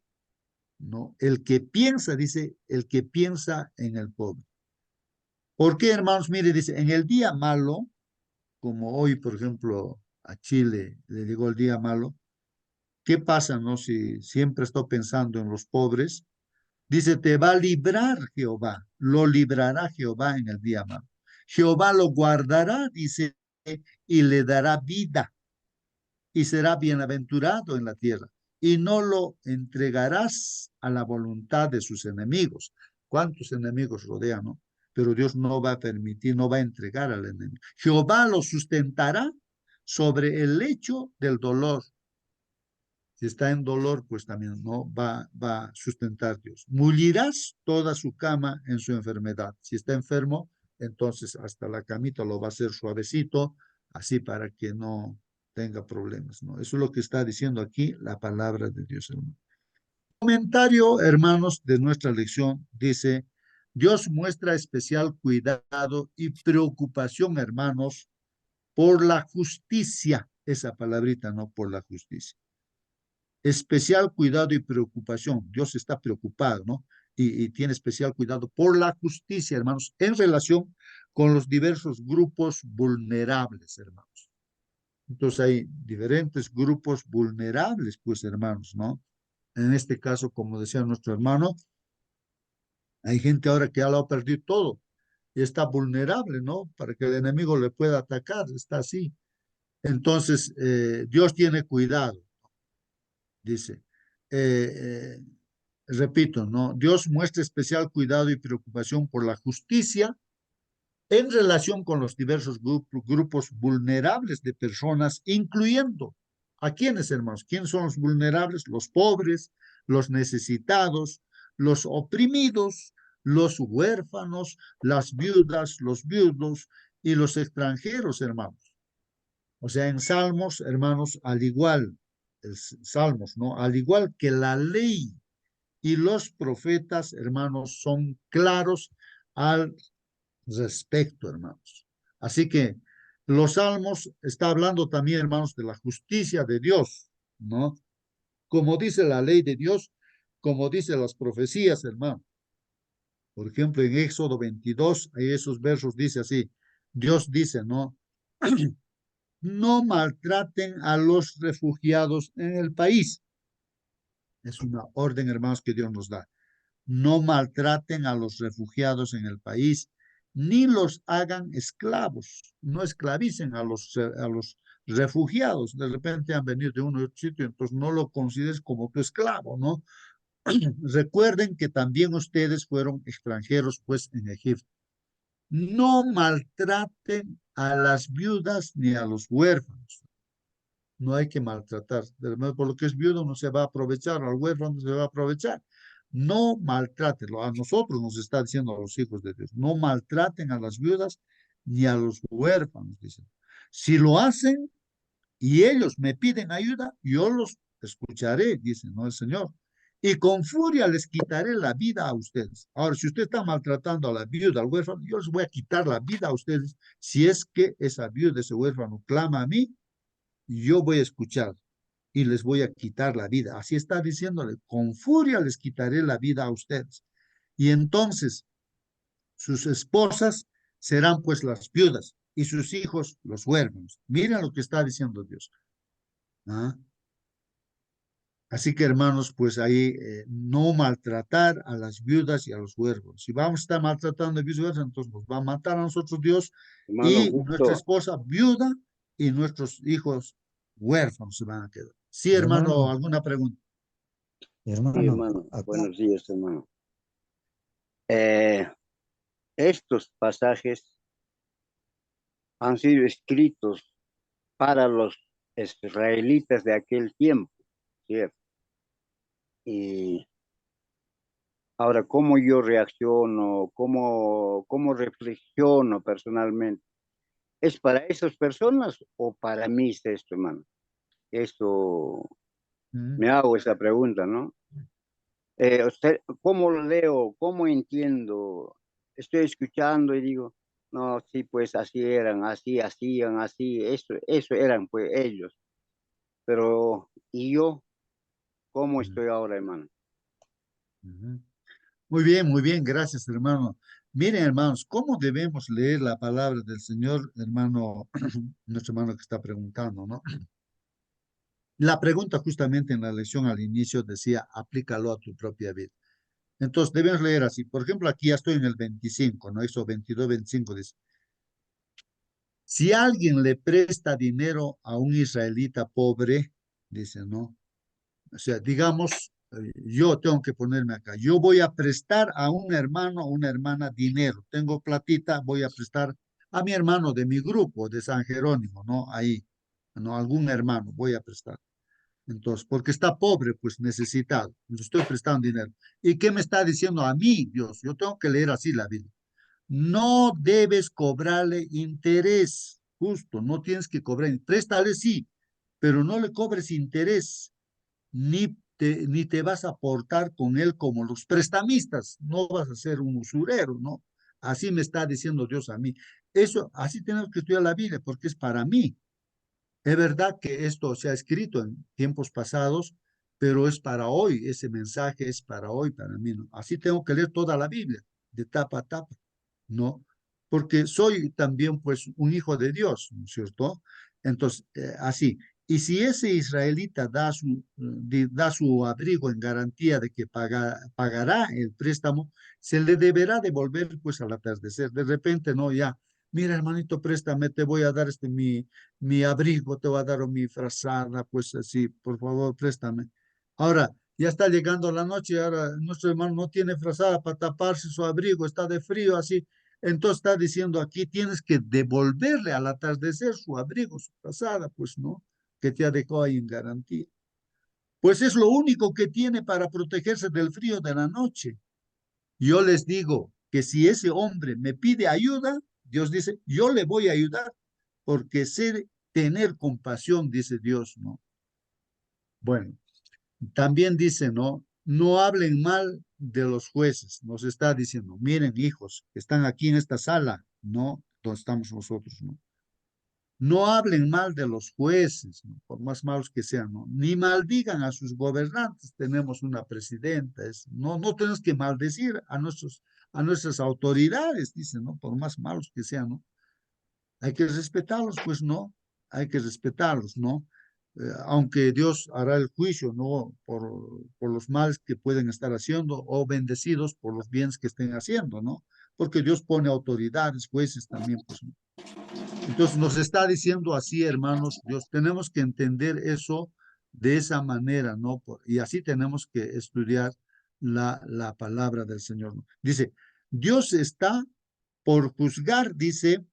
¿no? El que piensa, dice, el que piensa en el pobre. ¿Por qué, hermanos? Mire, dice, en el día malo, como hoy, por ejemplo, a Chile le llegó el día malo, ¿qué pasa, no? Si siempre estoy pensando en los pobres, dice, te va a librar Jehová, lo librará Jehová en el día malo. Jehová lo guardará, dice, y le dará vida, y será bienaventurado en la tierra, y no lo entregarás a la voluntad de sus enemigos. ¿Cuántos enemigos rodean, no? Pero Dios no va a permitir, no va a entregar al enemigo. Jehová lo sustentará sobre el lecho del dolor. Si está en dolor, pues también no va a sustentar Dios. Mullirás toda su cama en su enfermedad. Si está enfermo, entonces hasta la camita lo va a hacer suavecito, así para que no tenga problemas, ¿no? Eso es lo que está diciendo aquí la palabra de Dios, hermano. Comentario, hermanos, de nuestra lección dice, Dios muestra especial cuidado y preocupación, hermanos, por la justicia. Esa palabrita, ¿no? Por la justicia. Especial cuidado y preocupación. Dios está preocupado, ¿no? Y tiene especial cuidado por la justicia, hermanos, en relación con los diversos grupos vulnerables, hermanos. Entonces hay diferentes grupos vulnerables, pues, hermanos, ¿no? En este caso, como decía nuestro hermano, hay gente ahora que ya lo ha perdido todo y está vulnerable, ¿no? Para que el enemigo le pueda atacar, está así. Entonces, Dios tiene cuidado, dice. Eh, repito, ¿no? Dios muestra especial cuidado y preocupación por la justicia en relación con los diversos grupos vulnerables de personas, incluyendo a quiénes, hermanos. ¿Quiénes son los vulnerables? Los pobres, los necesitados, los oprimidos, los huérfanos, las viudas, los viudos y los extranjeros, hermanos. O sea, en Salmos, hermanos, al igual, Salmos, ¿no? Al igual que la ley y los profetas, hermanos, son claros al respecto, hermanos. Así que los salmos está hablando también, hermanos, de la justicia de Dios, ¿no? Como dice la ley de Dios, como dice las profecías, hermano. Por ejemplo, en Éxodo 22, ahí esos versos dice así, Dios dice, ¿no? No maltraten a los refugiados en el país. Es una orden, hermanos, que Dios nos da. No maltraten a los refugiados en el país, ni los hagan esclavos. No esclavicen a los refugiados. De repente han venido de uno y otro sitio, entonces no lo consideres como tu esclavo, ¿no? Recuerden que también ustedes fueron extranjeros, pues, en Egipto. No maltraten a las viudas ni a los huérfanos. No hay que maltratar. Por lo que es viudo no se va a aprovechar, al huérfano no se va a aprovechar. No maltraten. A nosotros nos está diciendo a los hijos de Dios. No maltraten a las viudas ni a los huérfanos, dicen. Si lo hacen y ellos me piden ayuda, yo los escucharé, dice, ¿no? El Señor. Y con furia les quitaré la vida a ustedes. Ahora, si usted está maltratando a la viuda, al huérfano, yo les voy a quitar la vida a ustedes. Si es que esa viuda, ese huérfano clama a mí, yo voy a escuchar y les voy a quitar la vida. Así está diciéndole, con furia les quitaré la vida a ustedes. Y entonces sus esposas serán pues las viudas y sus hijos los huérfanos. Miren lo que está diciendo Dios. ¿Ah? Así que hermanos, pues ahí no maltratar a las viudas y a los huérfanos. Si vamos a estar maltratando a viudas y huérfanos, entonces nos va a matar a nosotros Dios
Hermano
y nuestra
Justo,
esposa viuda y nuestros hijos huérfanos se van a quedar. Sí, hermano,
Hermano,
¿alguna pregunta?
sí,
hermano,
hermano.
acá,
Buenos días, hermano. Eh, estos pasajes han sido escritos para los israelitas de aquel tiempo, ¿cierto? Y ahora, ¿cómo yo reacciono? ¿Cómo reflexiono personalmente? ¿Es para esas personas o para mí es esto, hermano? Esto,
Mm,
me hago esa pregunta, ¿no? ¿Cómo lo leo? ¿Cómo entiendo? Estoy escuchando y digo, no, sí, pues así eran, así hacían, así, eso eran pues ellos. Pero, ¿y yo cómo
mm,
estoy ahora, hermano?
ujú. Muy bien, gracias, hermano. Miren, hermanos, ¿cómo debemos leer la palabra del Señor, hermano, nuestro hermano que está preguntando, ¿no? La pregunta justamente en la lección al inicio decía, aplícalo a tu propia vida. Entonces, debemos leer así. Por ejemplo, aquí ya estoy en el 25, ¿no? Eso 22, 25 dice, si alguien le presta dinero a un israelita pobre, dice, ¿no? O sea, digamos, yo tengo que ponerme acá. Yo voy a prestar a un hermano o una hermana dinero. Tengo platita, voy a prestar a mi hermano de mi grupo, de San Jerónimo, ¿no? Ahí, ¿no? Algún hermano voy a prestar. Entonces, porque está pobre, pues necesitado. Le estoy prestando dinero. ¿Y qué me está diciendo a mí, Dios? Yo tengo que leer así la Biblia. No debes cobrarle interés, justo, no tienes que cobrar. Préstale sí, pero no le cobres interés ni te vas a portar con él como los prestamistas, no vas a ser un usurero, ¿no? Así me está diciendo Dios a mí. Eso, así tenemos que estudiar la Biblia, porque es para mí. Es verdad que esto se ha escrito en tiempos pasados, pero es para hoy, ese mensaje es para hoy, para mí, ¿no? Así tengo que leer toda la Biblia, de tapa a tapa, ¿no? Porque soy también, pues, un hijo de Dios, ¿no es cierto? Entonces, así. Y si ese israelita da su abrigo en garantía de que pagará el préstamo, se le deberá devolver, pues, al atardecer. De repente, no, ya, mira, hermanito, préstame, te voy a dar mi abrigo, te voy a dar o mi frazada, pues así, por favor, préstame. Ahora, ya está llegando la noche, ahora nuestro hermano no tiene frazada para taparse su abrigo, está de frío, así. Entonces está diciendo aquí, tienes que devolverle al atardecer su abrigo, su frazada, pues no, que te ha dejado ahí en garantía. Pues es lo único que tiene para protegerse del frío de la noche. Yo les digo que si ese hombre me pide ayuda, Dios dice, yo le voy a ayudar, porque sé tener compasión, dice Dios, ¿no? Bueno, también dice, ¿no? No hablen mal de los jueces, nos está diciendo, miren, hijos, que están aquí en esta sala, ¿no? Donde estamos nosotros, ¿no? No hablen mal de los jueces, ¿no? Por más malos que sean, ¿no? Ni maldigan a sus gobernantes. Tenemos una presidenta, no tenemos que maldecir a nuestras autoridades, dicen, ¿no? Por más malos que sean, ¿no? Hay que respetarlos, pues no, hay que respetarlos, ¿no? aunque Dios hará el juicio, ¿no? Por los males que pueden estar haciendo o bendecidos por los bienes que estén haciendo, ¿no? Porque Dios pone autoridades, jueces también, pues, ¿no? Entonces nos está diciendo así, hermanos, Dios, tenemos que entender eso de esa manera, ¿no? Y así tenemos que estudiar la palabra del Señor, ¿no? Dice, Dios está por juzgar, dice,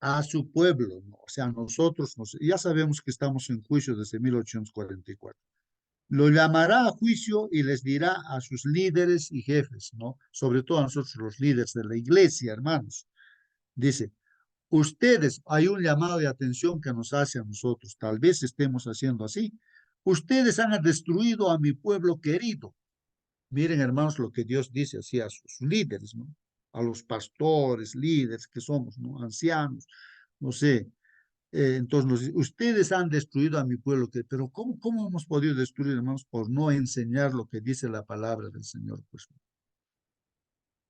a su pueblo, ¿no? O sea, nosotros ya sabemos que estamos en juicio desde 1844. Lo llamará a juicio y les dirá a sus líderes y jefes, ¿no? Sobre todo a nosotros los líderes de la iglesia, hermanos. Dice, ustedes, hay un llamado de atención que nos hace a nosotros, tal vez estemos haciendo así. Ustedes han destruido a mi pueblo querido. Miren, hermanos, lo que Dios dice así a sus líderes, ¿no? A los pastores, líderes que somos, ¿no? Ancianos, no sé. Entonces, ustedes han destruido a mi pueblo, pero ¿cómo hemos podido destruir, hermanos? Por no enseñar lo que dice la palabra del Señor, pues.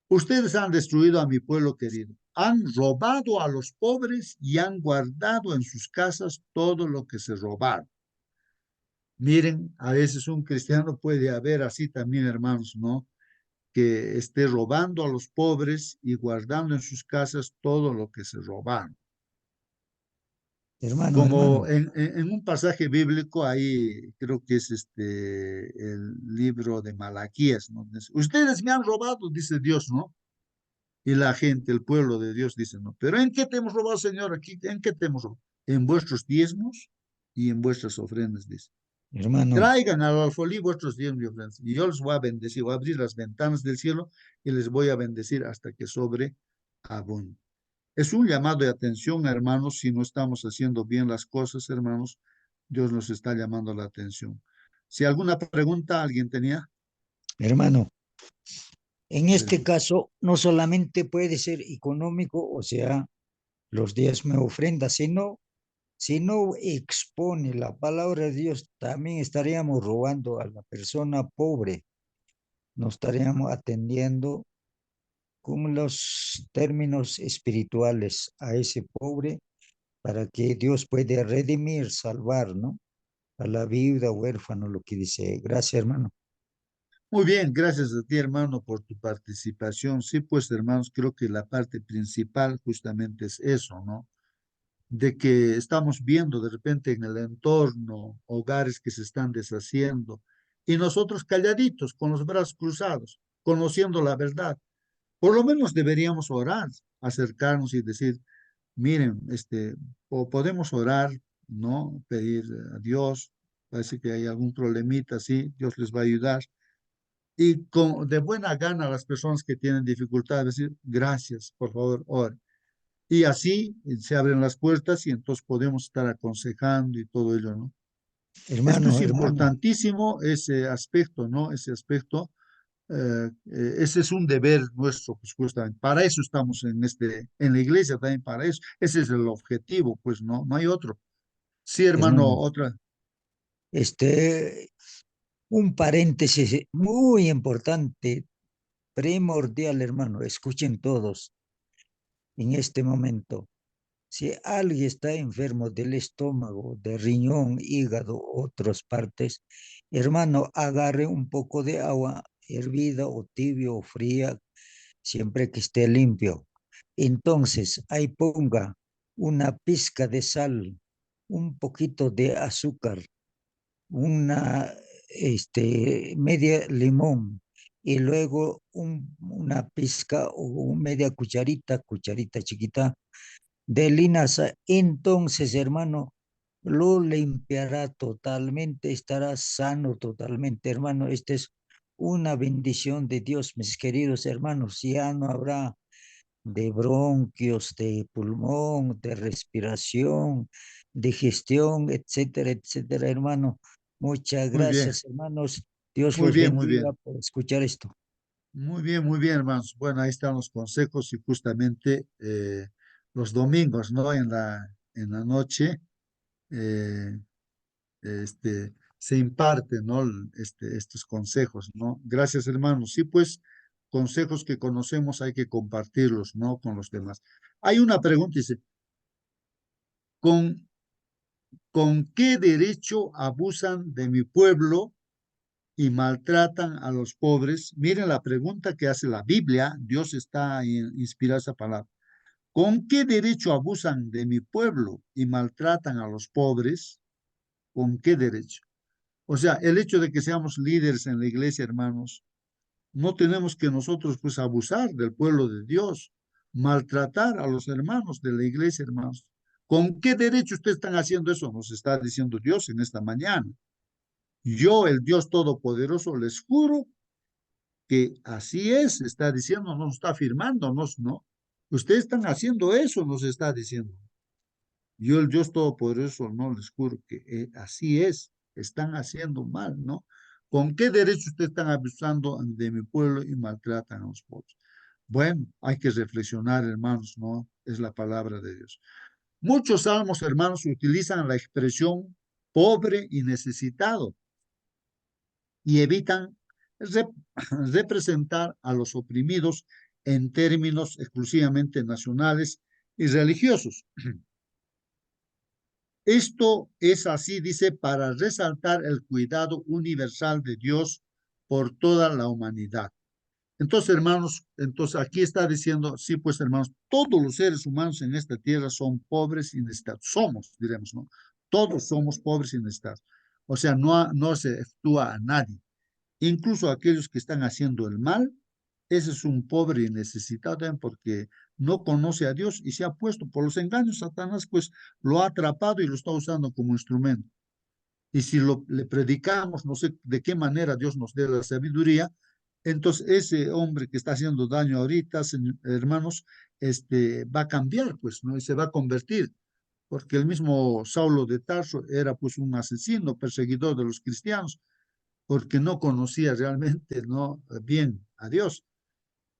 Ustedes han destruido a mi pueblo querido, han robado a los pobres y han guardado en sus casas todo lo que se robaron. Miren, a veces un cristiano puede haber así también, hermanos, ¿no? Que esté robando a los pobres y guardando en sus casas todo lo que se robaron. Como
Hermano,
en un pasaje bíblico, ahí creo que es el libro de Malaquías, ¿no? Ustedes me han robado, dice Dios, ¿no? Y la gente, el pueblo de Dios dice, no, pero ¿en qué te hemos robado, Señor? Aquí, ¿en qué te hemos robado? En vuestros diezmos y en vuestras ofrendas, dice.
hermano,
Traigan al alfolí vuestros diezmos y ofrendas, y yo les voy a bendecir, voy a abrir las ventanas del cielo y les voy a bendecir hasta que sobreabunde. Es un llamado de atención, hermanos, si no estamos haciendo bien las cosas, hermanos, Dios nos está llamando la atención. Si alguna pregunta alguien tenía,
hermano, en este
pregunta.
caso no solamente puede ser económico, o sea, los días me ofrenda, sino si no expone la palabra de Dios, también estaríamos robando a la persona pobre, no estaríamos atendiendo con los términos espirituales a ese pobre para que Dios pueda redimir, salvar, ¿no? A la viuda, huérfano, lo que dice. Gracias, hermano.
Muy bien, gracias a ti, hermano, por tu participación. Sí, pues, hermanos, creo que la parte principal justamente es eso, ¿no? De que estamos viendo de repente en el entorno hogares que se están deshaciendo y nosotros calladitos, con los brazos cruzados, conociendo la verdad. Por lo menos deberíamos orar, acercarnos y decir, miren, o podemos orar, ¿no? Pedir a Dios, parece que hay algún problemita, sí, Dios les va a ayudar. Y de buena gana a las personas que tienen dificultades, decir, gracias, por favor, oren. Y así se abren las puertas y entonces podemos estar aconsejando y todo ello, ¿no? Esto es
Hermano, hermano,
importantísimo, ese aspecto, ¿no? Ese aspecto, ese es un deber nuestro, pues justamente. Para eso estamos en la iglesia también, para eso. Ese es el objetivo, pues no, no hay otro. Sí, hermano,
hermano,
otra.
este, un paréntesis muy importante, primordial, hermano, escuchen todos en este momento. Si alguien está enfermo del estómago, de riñón, hígado, otras partes, hermano, agarre un poco de agua hervida o tibio o fría, siempre que esté limpio. Entonces, ahí ponga una pizca de sal, un poquito de azúcar, una media limón y luego una pizca o media cucharita, cucharita chiquita de linaza. Entonces, hermano, lo limpiará totalmente, estará sano totalmente, hermano. Esta es una bendición de Dios, mis queridos hermanos. Ya no habrá de bronquios, de pulmón, de respiración, digestión, etcétera, etcétera, hermano. Muchas
Muy bien,
gracias, hermanos. Dios
muy
los
bien, muy
bendiga
bien.
por escuchar esto.
Muy bien, hermanos. Bueno, ahí están los consejos y justamente los domingos, ¿no? En la noche eh, se imparten, ¿no? Estos consejos, ¿no? Gracias, hermanos. Sí, pues, consejos que conocemos hay que compartirlos, ¿no? Con los demás. Hay una pregunta, dice, ¿con ¿con qué derecho abusan de mi pueblo y maltratan a los pobres? Miren la pregunta que hace la Biblia. Dios está inspirado esa palabra. ¿Con qué derecho abusan de mi pueblo y maltratan a los pobres? ¿Con qué derecho? O sea, el hecho de que seamos líderes en la iglesia, hermanos, no tenemos que nosotros pues abusar del pueblo de Dios, maltratar a los hermanos de la iglesia, hermanos. ¿Con qué derecho ustedes están haciendo eso? Nos está diciendo Dios en esta mañana. Yo, el Dios Todopoderoso, les juro que así es, está diciendo, nos está afirmándonos, ¿no? Ustedes están haciendo eso, nos está diciendo. Yo, el Dios Todopoderoso, no les juro que así es, están haciendo mal, ¿no? ¿Con qué derecho ustedes están abusando de mi pueblo y maltratan a los pobres? Bueno, hay que reflexionar, hermanos, ¿no? Es la palabra de Dios. Muchos salmos, hermanos, utilizan la expresión pobre y necesitado y evitan representar a los oprimidos en términos exclusivamente nacionales y religiosos. Esto es así, dice, para resaltar el cuidado universal de Dios por toda la humanidad. Entonces, hermanos, entonces aquí está diciendo, sí, pues, hermanos, todos los seres humanos en esta tierra son pobres y necesitados. Somos, diremos, ¿no? Todos somos pobres y necesitados. O sea, no se efectúa a nadie. Incluso aquellos que están haciendo el mal, ese es un pobre y necesitado porque no conoce a Dios y se ha puesto por los engaños. Satanás pues lo ha atrapado y lo está usando como instrumento. Y si le predicamos, no sé de qué manera Dios nos dé la sabiduría, entonces ese hombre que está haciendo daño ahorita, hermanos, va a cambiar, pues, ¿no? Y se va a convertir, porque el mismo Saulo de Tarso era pues un asesino, perseguidor de los cristianos, porque no conocía realmente, ¿no? Bien a Dios.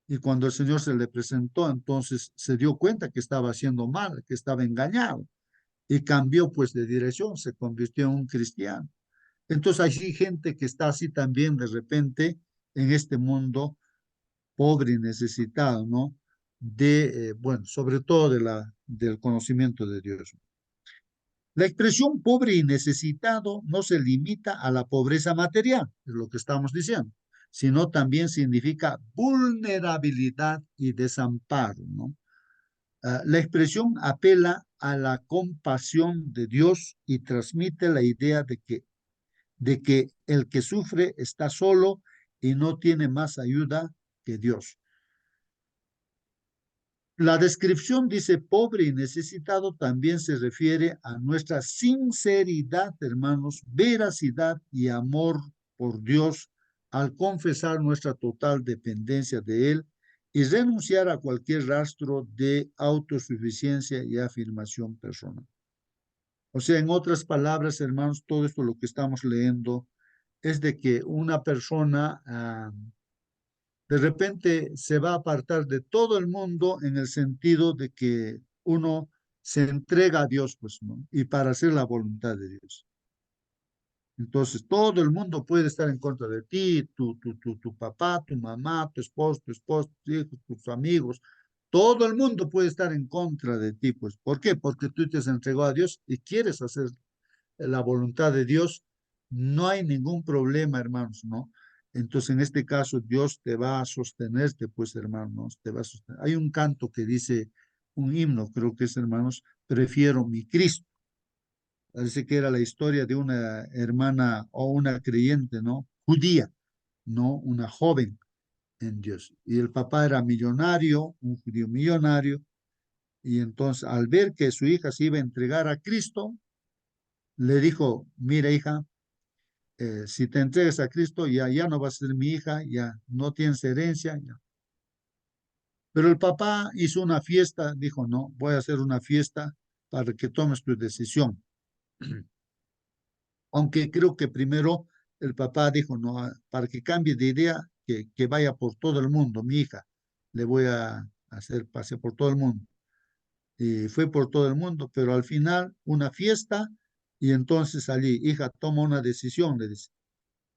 Y cuando el Señor se le presentó, entonces se dio cuenta que estaba haciendo mal, que estaba engañado, y cambió pues de dirección, se convirtió en un cristiano. Entonces hay gente que está así también de repente en este mundo pobre y necesitado, ¿no? Bueno, sobre todo del conocimiento de Dios. La expresión pobre y necesitado no se limita a la pobreza material, es lo que estamos diciendo, sino también significa vulnerabilidad y desamparo, ¿no? La expresión apela a la compasión de Dios y transmite la idea de que el que sufre está solo y no tiene más ayuda que Dios. La descripción dice pobre y necesitado también se refiere a nuestra sinceridad, hermanos, veracidad y amor por Dios al confesar nuestra total dependencia de Él y renunciar a cualquier rastro de autosuficiencia y afirmación personal. O sea, en otras palabras, hermanos, todo esto lo que estamos leyendo es de que una persona de repente se va a apartar de todo el mundo en el sentido de que uno se entrega a Dios, pues, ¿no? Y para hacer la voluntad de Dios. Entonces, todo el mundo puede estar en contra de ti, tu papá, tu mamá, tu esposo, tus hijos, tus amigos. Todo el mundo puede estar en contra de ti, pues. ¿Por qué? Porque tú te has entregado a Dios y quieres hacer la voluntad de Dios. No hay ningún problema, hermanos, ¿no? Entonces, en este caso, Dios te va a sostenerte, pues, hermanos, te va a sostener. Hay un canto que dice, un himno, creo que es, hermanos, prefiero mi Cristo. Parece que era la historia de una hermana o una creyente, ¿no? Judía, ¿no? Una joven en Dios. Y el papá era millonario, un judío millonario, y entonces al ver que su hija se iba a entregar a Cristo, le dijo, mira hija, si te entregas a Cristo, ya no vas a ser mi hija, ya no tienes herencia. Ya. Pero el papá hizo una fiesta, dijo, no, voy a hacer una fiesta para que tomes tu decisión. Aunque creo que primero el papá dijo, no, para que cambie de idea, que vaya por todo el mundo, mi hija, le voy a hacer pase por todo el mundo. Y fue por todo el mundo, pero al final una fiesta y entonces allí, hija, toma una decisión, le dice.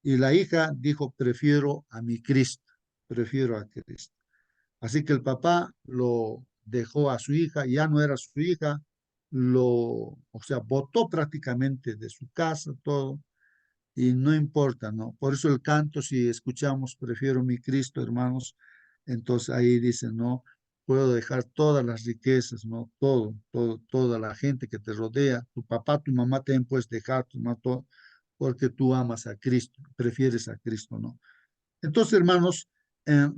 Y la hija dijo, prefiero a mi Cristo, prefiero a Cristo. Así que el papá lo dejó a su hija, ya no era su hija, o sea, botó prácticamente de su casa, todo, y no importa, ¿no? Por eso el canto, si escuchamos, prefiero mi Cristo, hermanos, entonces ahí dice, no, puedo dejar todas las riquezas, ¿no? Todo, todo, toda la gente que te rodea, tu papá, tu mamá también puedes dejar, tu mamá, todo, porque tú amas a Cristo, prefieres a Cristo, ¿no? Entonces, hermanos, eh,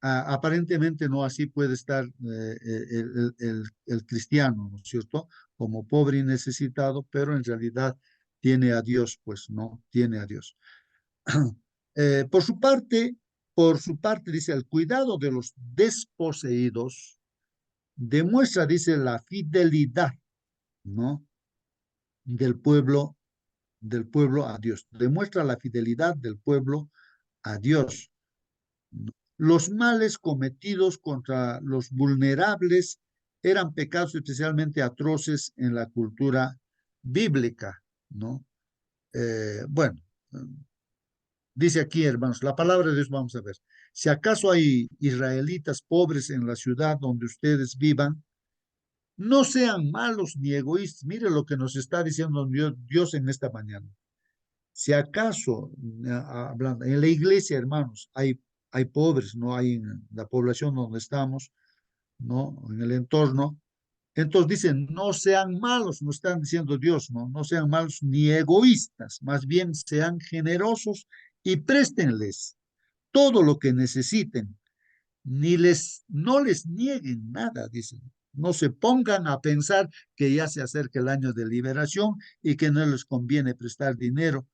aparentemente no así puede estar el cristiano, ¿no es cierto? Como pobre y necesitado, pero en realidad tiene a Dios, pues no, tiene a Dios. Por por su parte, dice, el cuidado de los desposeídos demuestra, dice, la fidelidad, ¿no? Del pueblo a Dios. Demuestra la fidelidad del pueblo a Dios. Los males cometidos contra los vulnerables eran pecados especialmente atroces en la cultura bíblica, ¿no? Bueno, dice aquí, hermanos, la palabra de Dios, vamos a ver. Si acaso hay israelitas pobres en la ciudad donde ustedes vivan, no sean malos ni egoístas. Mire lo que nos está diciendo Dios en esta mañana. Si acaso, hablando, en la iglesia, hermanos, hay pobres, no hay en la población donde estamos, ¿no? En el entorno. Entonces dicen, no sean malos, nos están diciendo Dios, ¿no? No sean malos ni egoístas, más bien sean generosos y préstenles todo lo que necesiten, no les nieguen nada, dicen. No se pongan a pensar que ya se acerca el año de liberación y que no les conviene prestar dinero.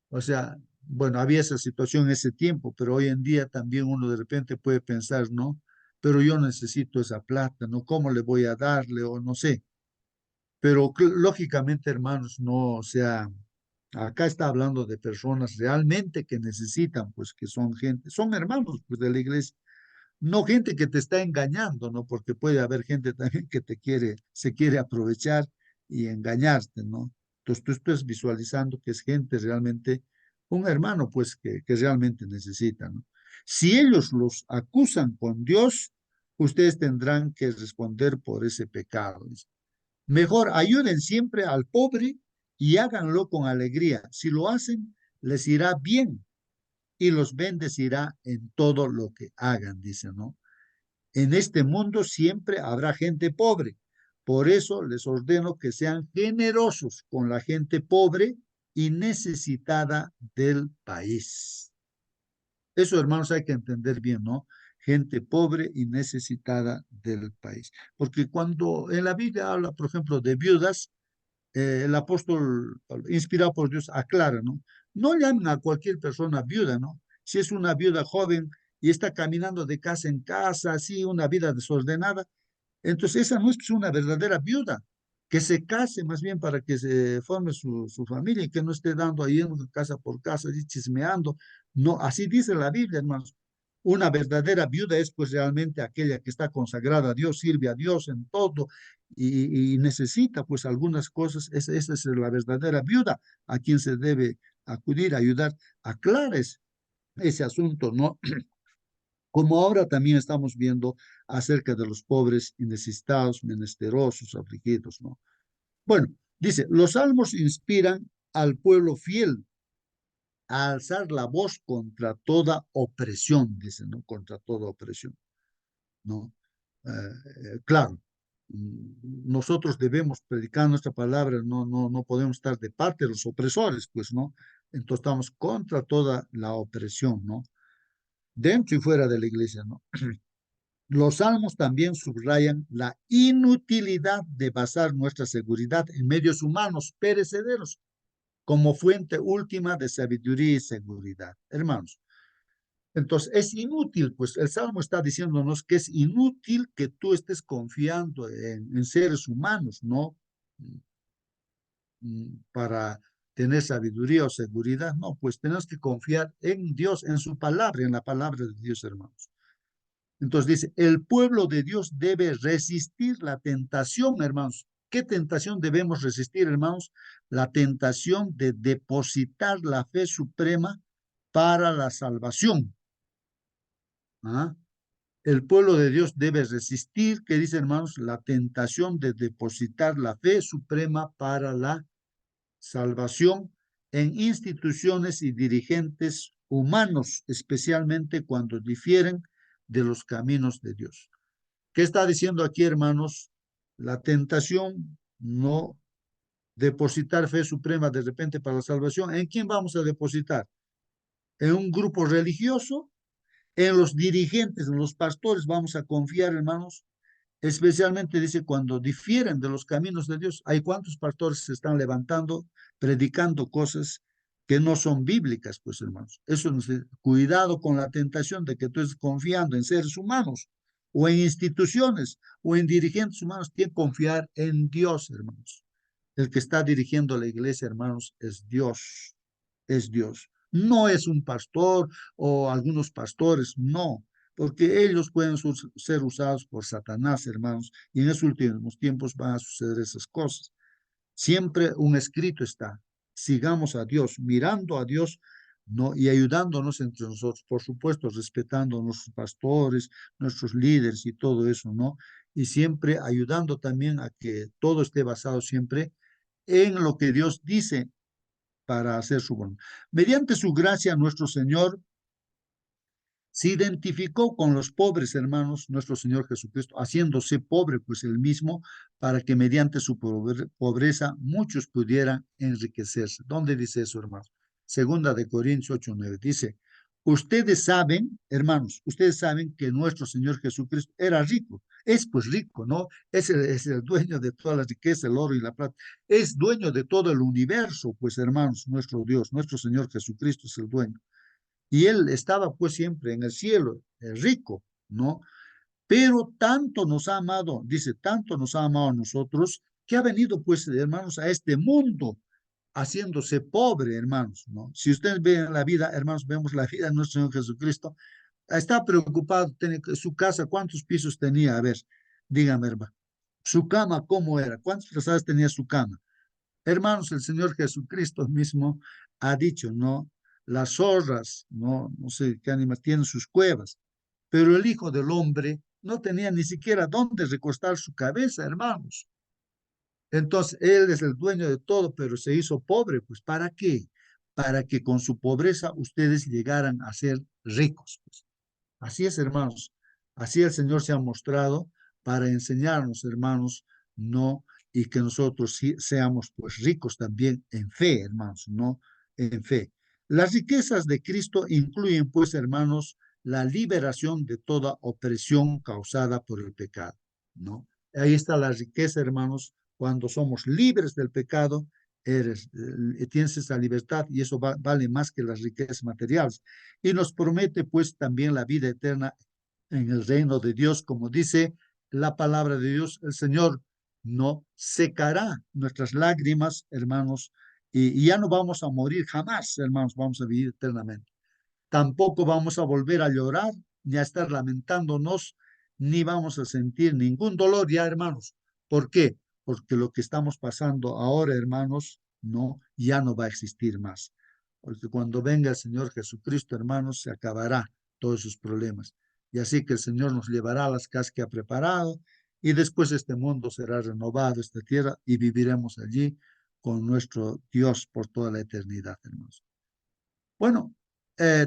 O sea, bueno, había esa situación en ese tiempo, pero hoy en día también uno de repente puede pensar, ¿no? Pero yo necesito esa plata, ¿no? ¿Cómo le voy a darle? O no sé. Pero lógicamente, hermanos, no, o sea, acá está hablando de personas realmente que necesitan, pues que son gente, son hermanos, pues de la iglesia, no gente que te está engañando, ¿no? Porque puede haber gente también que se quiere aprovechar y engañarte, ¿no? Entonces tú estás visualizando que es gente realmente, un hermano, pues que realmente necesita, ¿no? Si ellos los acusan con Dios, ustedes tendrán que responder por ese pecado. Mejor ayuden siempre al pobre y háganlo con alegría. Si lo hacen, les irá bien y los bendecirá en todo lo que hagan, dice, ¿no? En este mundo siempre habrá gente pobre. Por eso les ordeno que sean generosos con la gente pobre y necesitada del país. Eso, hermanos, hay que entender bien, ¿no? Gente pobre y necesitada del país. Porque cuando en la Biblia habla, por ejemplo, de viudas, el apóstol, inspirado por Dios, aclara, ¿no? No llamen a cualquier persona viuda, ¿no? Si es una viuda joven y está caminando de casa en casa, así, una vida desordenada, entonces esa no es pues, una verdadera viuda. Que se case más bien para que se forme su familia y que no esté dando ahí en casa por casa y chismeando. No, así dice la Biblia, hermanos. Una verdadera viuda es pues realmente aquella que está consagrada a Dios, sirve a Dios en todo y necesita pues algunas cosas. Esa es la verdadera viuda a quien se debe acudir, ayudar. Aclares ese asunto, ¿no? Como ahora también estamos viendo acerca de los pobres y necesitados, menesterosos, afligidos, ¿no? Bueno, dice, los salmos inspiran al pueblo fiel a alzar la voz contra toda opresión, dice, ¿no? Contra toda opresión, ¿no? Claro, nosotros debemos predicar nuestra palabra, no podemos estar de parte de los opresores, pues, ¿no? Entonces estamos contra toda la opresión, ¿no? Dentro y fuera de la iglesia, ¿no? Los salmos también subrayan la inutilidad de basar nuestra seguridad en medios humanos perecederos como fuente última de sabiduría y seguridad. Hermanos, entonces es inútil, pues el salmo está diciéndonos que es inútil que tú estés confiando en seres humanos, ¿no? Para tener sabiduría o seguridad, no, pues tenemos que confiar en Dios, en su palabra, en la palabra de Dios, hermanos. Entonces dice, el pueblo de Dios debe resistir la tentación, hermanos. ¿Qué tentación debemos resistir, hermanos? La tentación de depositar la fe suprema para la salvación. ¿Ah? el pueblo de Dios debe resistir, que dice, hermanos, la tentación de depositar la fe suprema para la salvación en instituciones y dirigentes humanos, especialmente cuando difieren de los caminos de Dios. ¿Qué está diciendo aquí, hermanos? La tentación, no depositar fe suprema de repente para la salvación. ¿En quién vamos a depositar? ¿En un grupo religioso? ¿En los dirigentes, en los pastores vamos a confiar, hermanos? Especialmente dice cuando difieren de los caminos de Dios. Hay cuántos pastores se están levantando, predicando cosas que no son bíblicas, pues hermanos. Eso no sé, cuidado con la tentación de que tú estés confiando en seres humanos o en instituciones o en dirigentes humanos. Tienes que confiar en Dios, hermanos. El que está dirigiendo la iglesia, hermanos, es Dios. Es Dios. No es un pastor o algunos pastores, no, porque ellos pueden ser usados por Satanás, hermanos, y en esos últimos tiempos van a suceder esas cosas. Siempre un escrito está, sigamos a Dios, mirando a Dios, ¿no? Y ayudándonos entre nosotros, por supuesto, respetando a nuestros pastores, nuestros líderes y todo eso, ¿no? Y siempre ayudando también a que todo esté basado siempre en lo que Dios dice para hacer su voluntad. Mediante su gracia, nuestro Señor se identificó con los pobres, hermanos, nuestro Señor Jesucristo, haciéndose pobre, pues él mismo, para que mediante su pobreza muchos pudieran enriquecerse. ¿Dónde dice eso, hermanos? Segunda de Corintios 8:9 dice, ustedes saben, hermanos, ustedes saben que nuestro Señor Jesucristo era rico, es pues rico, ¿no? Es el dueño de toda la riqueza, el oro y la plata, es dueño de todo el universo, pues hermanos, nuestro Dios, nuestro Señor Jesucristo es el dueño. Y él estaba pues siempre en el cielo, rico, ¿no? Pero tanto nos ha amado, dice, tanto nos ha amado a nosotros, que ha venido pues, hermanos, a este mundo, haciéndose pobre, hermanos, ¿no? Si ustedes ven la vida, hermanos, vemos la vida de nuestro Señor Jesucristo, está preocupado, tiene su casa, ¿cuántos pisos tenía? A ver, dígame, hermano. Su cama, ¿cómo era? ¿Cuántas personas tenía su cama? Hermanos, el Señor Jesucristo mismo ha dicho, ¿no? Las zorras, no sé qué animales, tienen sus cuevas, pero el Hijo del Hombre no tenía ni siquiera dónde recostar su cabeza, hermanos. Entonces, Él es el dueño de todo, pero se hizo pobre, pues ¿para qué? Para que con su pobreza ustedes llegaran a ser ricos, pues. Así es, hermanos. Así el Señor se ha mostrado para enseñarnos, hermanos, no, y que nosotros sí seamos pues ricos también en fe, hermanos, no en fe. Las riquezas de Cristo incluyen, pues, hermanos, la liberación de toda opresión causada por el pecado, ¿no? Ahí está la riqueza, hermanos, cuando somos libres del pecado, tienes esa libertad y eso vale más que las riquezas materiales. Y nos promete pues también la vida eterna en el reino de Dios, como dice la palabra de Dios, el Señor no secará nuestras lágrimas, hermanos, y ya no vamos a morir jamás, hermanos, vamos a vivir eternamente. Tampoco vamos a volver a llorar, ni a estar lamentándonos, ni vamos a sentir ningún dolor ya, hermanos. ¿Por qué? Porque lo que estamos pasando ahora, hermanos, no, ya no va a existir más. Porque cuando venga el Señor Jesucristo, hermanos, se acabará todos sus problemas. Y así que el Señor nos llevará a las casas que ha preparado y después este mundo será renovado, esta tierra, y viviremos allí con nuestro Dios por toda la eternidad, hermanos. Bueno,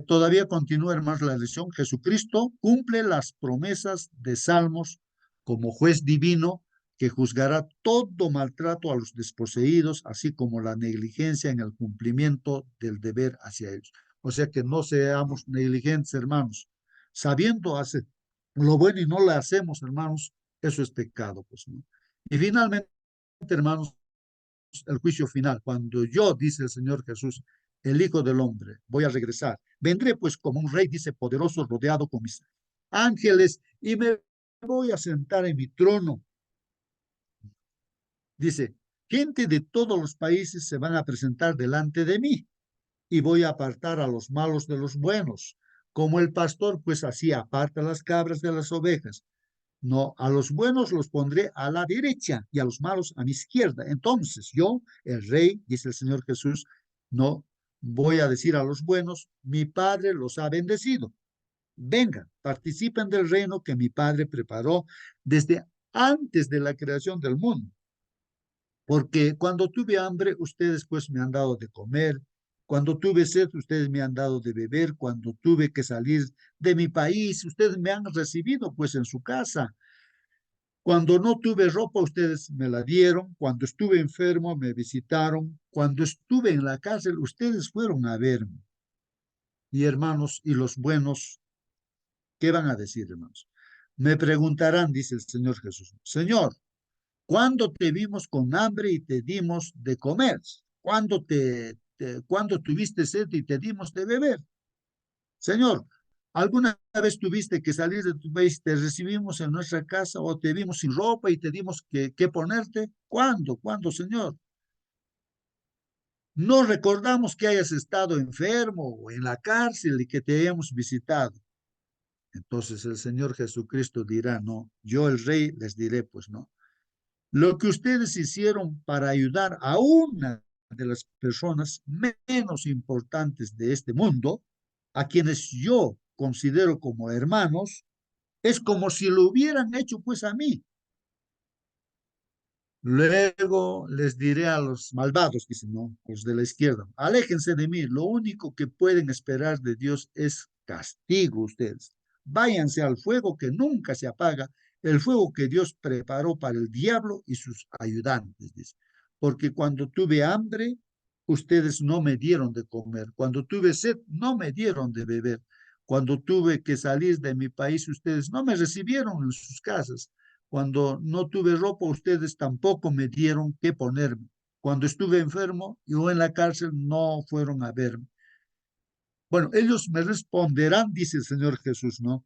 todavía continúa, hermanos, la lección. Jesucristo cumple las promesas de Salmos como juez divino que juzgará todo maltrato a los desposeídos, así como la negligencia en el cumplimiento del deber hacia ellos. O sea que no seamos negligentes, hermanos. Sabiendo hacer lo bueno y no lo hacemos, hermanos, eso es pecado, pues, ¿no? Y finalmente, hermanos, el juicio final, cuando yo, dice el Señor Jesús, el Hijo del Hombre, voy a regresar. Vendré pues como un rey, dice, poderoso, rodeado con mis ángeles, y me voy a sentar en mi trono. Dice, gente de todos los países se van a presentar delante de mí, y voy a apartar a los malos de los buenos, como el pastor, pues así aparta las cabras de las ovejas. No, a los buenos los pondré a la derecha y a los malos a mi izquierda. Entonces yo, el rey, dice el Señor Jesús, no voy a decir a los buenos, mi Padre los ha bendecido. Vengan, participen del reino que mi Padre preparó desde antes de la creación del mundo. Porque cuando tuve hambre, ustedes pues me han dado de comer. Cuando tuve sed, ustedes me han dado de beber. Cuando tuve que salir de mi país, ustedes me han recibido pues en su casa. Cuando no tuve ropa, ustedes me la dieron. Cuando estuve enfermo, me visitaron. Cuando estuve en la cárcel, ustedes fueron a verme. Y hermanos, y los buenos, ¿qué van a decir, hermanos? Me preguntarán, dice el Señor Jesús, Señor, ¿cuándo te vimos con hambre y te dimos de comer? ¿Cuándo tuviste sed y te dimos de beber? Señor, ¿alguna vez tuviste que salir de tu país, te recibimos en nuestra casa o te vimos sin ropa y te dimos que ponerte? ¿Cuándo? ¿Cuándo, Señor? No recordamos que hayas estado enfermo o en la cárcel y que te hayamos visitado. Entonces el Señor Jesucristo dirá, no, yo el Rey les diré, pues no. Lo que ustedes hicieron para ayudar a una de las personas menos importantes de este mundo, a quienes yo considero como hermanos, es como si lo hubieran hecho pues a mí. Luego les diré a los malvados, dicen, no, los de la izquierda, aléjense de mí, lo único que pueden esperar de Dios es castigo ustedes. Váyanse al fuego que nunca se apaga, el fuego que Dios preparó para el diablo y sus ayudantes, dice. Porque cuando tuve hambre, ustedes no me dieron de comer. Cuando tuve sed, no me dieron de beber. Cuando tuve que salir de mi país, ustedes no me recibieron en sus casas. Cuando no tuve ropa, ustedes tampoco me dieron qué ponerme. Cuando estuve enfermo o en la cárcel, no fueron a verme. Bueno, ellos me responderán, dice el Señor Jesús, ¿no?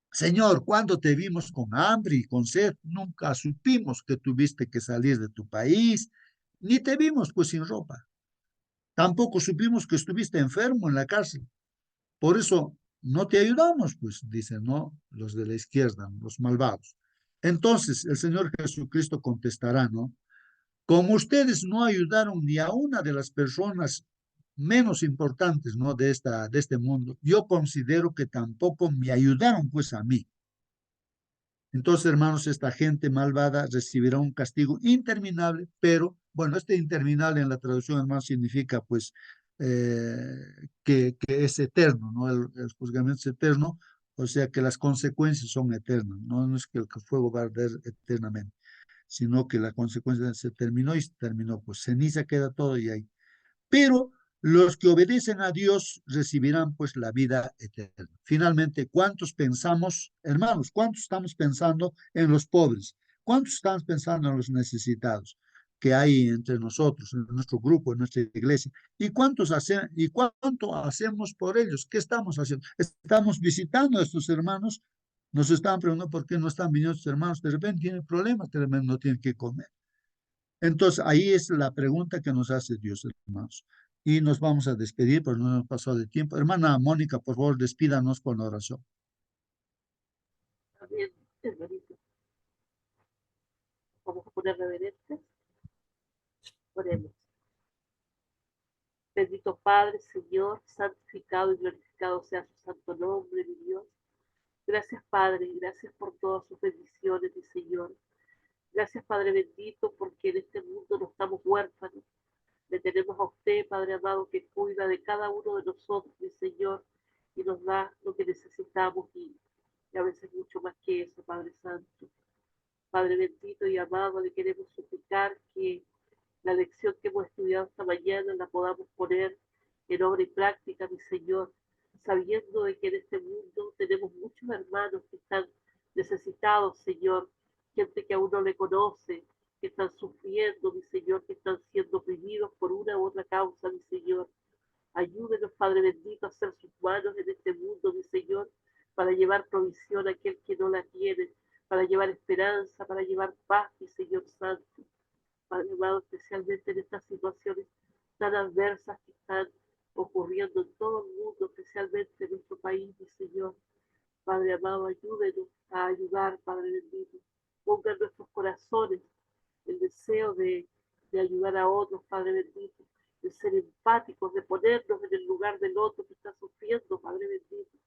Señor, cuando te vimos con hambre y con sed, nunca supimos que tuviste que salir de tu país, ni te vimos pues sin ropa. Tampoco supimos que estuviste enfermo en la cárcel. Por eso no te ayudamos, pues, dicen, ¿no? Los de la izquierda, los malvados. Entonces el Señor Jesucristo contestará, ¿no? Como ustedes no ayudaron ni a una de las personas menos importantes, ¿no? De este mundo, yo considero que tampoco me ayudaron, pues, a mí. Entonces, hermanos, esta gente malvada recibirá un castigo interminable, pero, bueno, este interminable en la traducción, hermano, significa, pues, que es eterno, ¿no? El juzgamiento es eterno, o sea que las consecuencias son eternas, ¿no? No es que el fuego va a arder eternamente, sino que la consecuencia se terminó y se terminó, pues ceniza queda todo y ahí. Pero los que obedecen a Dios recibirán pues la vida eterna. Finalmente, ¿cuántos pensamos, hermanos, cuántos estamos pensando en los pobres? ¿Cuántos estamos pensando en los necesitados que hay entre nosotros, en nuestro grupo, en nuestra iglesia? ¿Y cuánto hacemos por ellos? ¿Qué estamos haciendo? ¿Estamos visitando a estos hermanos? Nos están preguntando por qué no están viniendo estos hermanos. De repente tienen problemas, de repente no tienen que comer. Entonces, ahí es la pregunta que nos hace Dios, hermanos. Y nos vamos a despedir, porque no nos pasó de tiempo. Hermana Mónica, por favor, despídanos con la oración.
Amén, hermanito. Vamos a poner reverentes. Oremos. Bendito Padre, Señor, santificado y glorificado sea su santo nombre, mi Dios. Gracias, Padre, gracias por todas sus bendiciones, mi Señor. Gracias, Padre bendito, porque en este mundo no estamos huérfanos. Le tenemos a usted, Padre amado, que cuida de cada uno de nosotros, mi Señor, y nos da lo que necesitamos y a veces mucho más que eso, Padre Santo. Padre bendito y amado, le queremos suplicar que la lección que hemos estudiado esta mañana la podamos poner en obra y práctica, mi Señor, sabiendo de que en este mundo tenemos muchos hermanos que están necesitados, Señor, gente que aún no le conoce, que están sufriendo, mi Señor, que están siendo oprimidos por una u otra causa, mi Señor. Ayúdenos, Padre bendito, a hacer sus manos en este mundo, mi Señor, para llevar provisión a aquel que no la tiene, para llevar esperanza, para llevar paz, mi Señor Santo. Padre amado, especialmente en estas situaciones tan adversas que están ocurriendo en todo el mundo, especialmente en nuestro país, mi Señor. Padre amado, ayúdenos a ayudar, Padre bendito. Ponga en nuestros corazones el deseo de ayudar a otros, Padre bendito, de ser empáticos, de ponernos en el lugar del otro que está sufriendo, Padre bendito.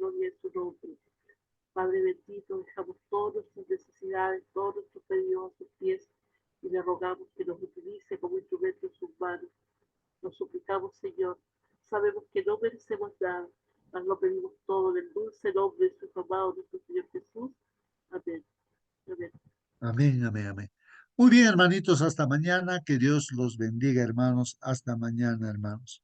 gloria en su nombre. Padre bendito, dejamos todas nuestras necesidades, todos nuestros pedidos a sus pies y le rogamos que nos utilice como instrumento en sus manos. Nos suplicamos, Señor, sabemos que no merecemos nada, mas lo pedimos todo en el dulce nombre de su amado nuestro Señor Jesús. Amén. Amén.
Amén, amén, amén. Muy bien, hermanitos, hasta mañana. Que Dios los bendiga, hermanos. Hasta mañana, hermanos.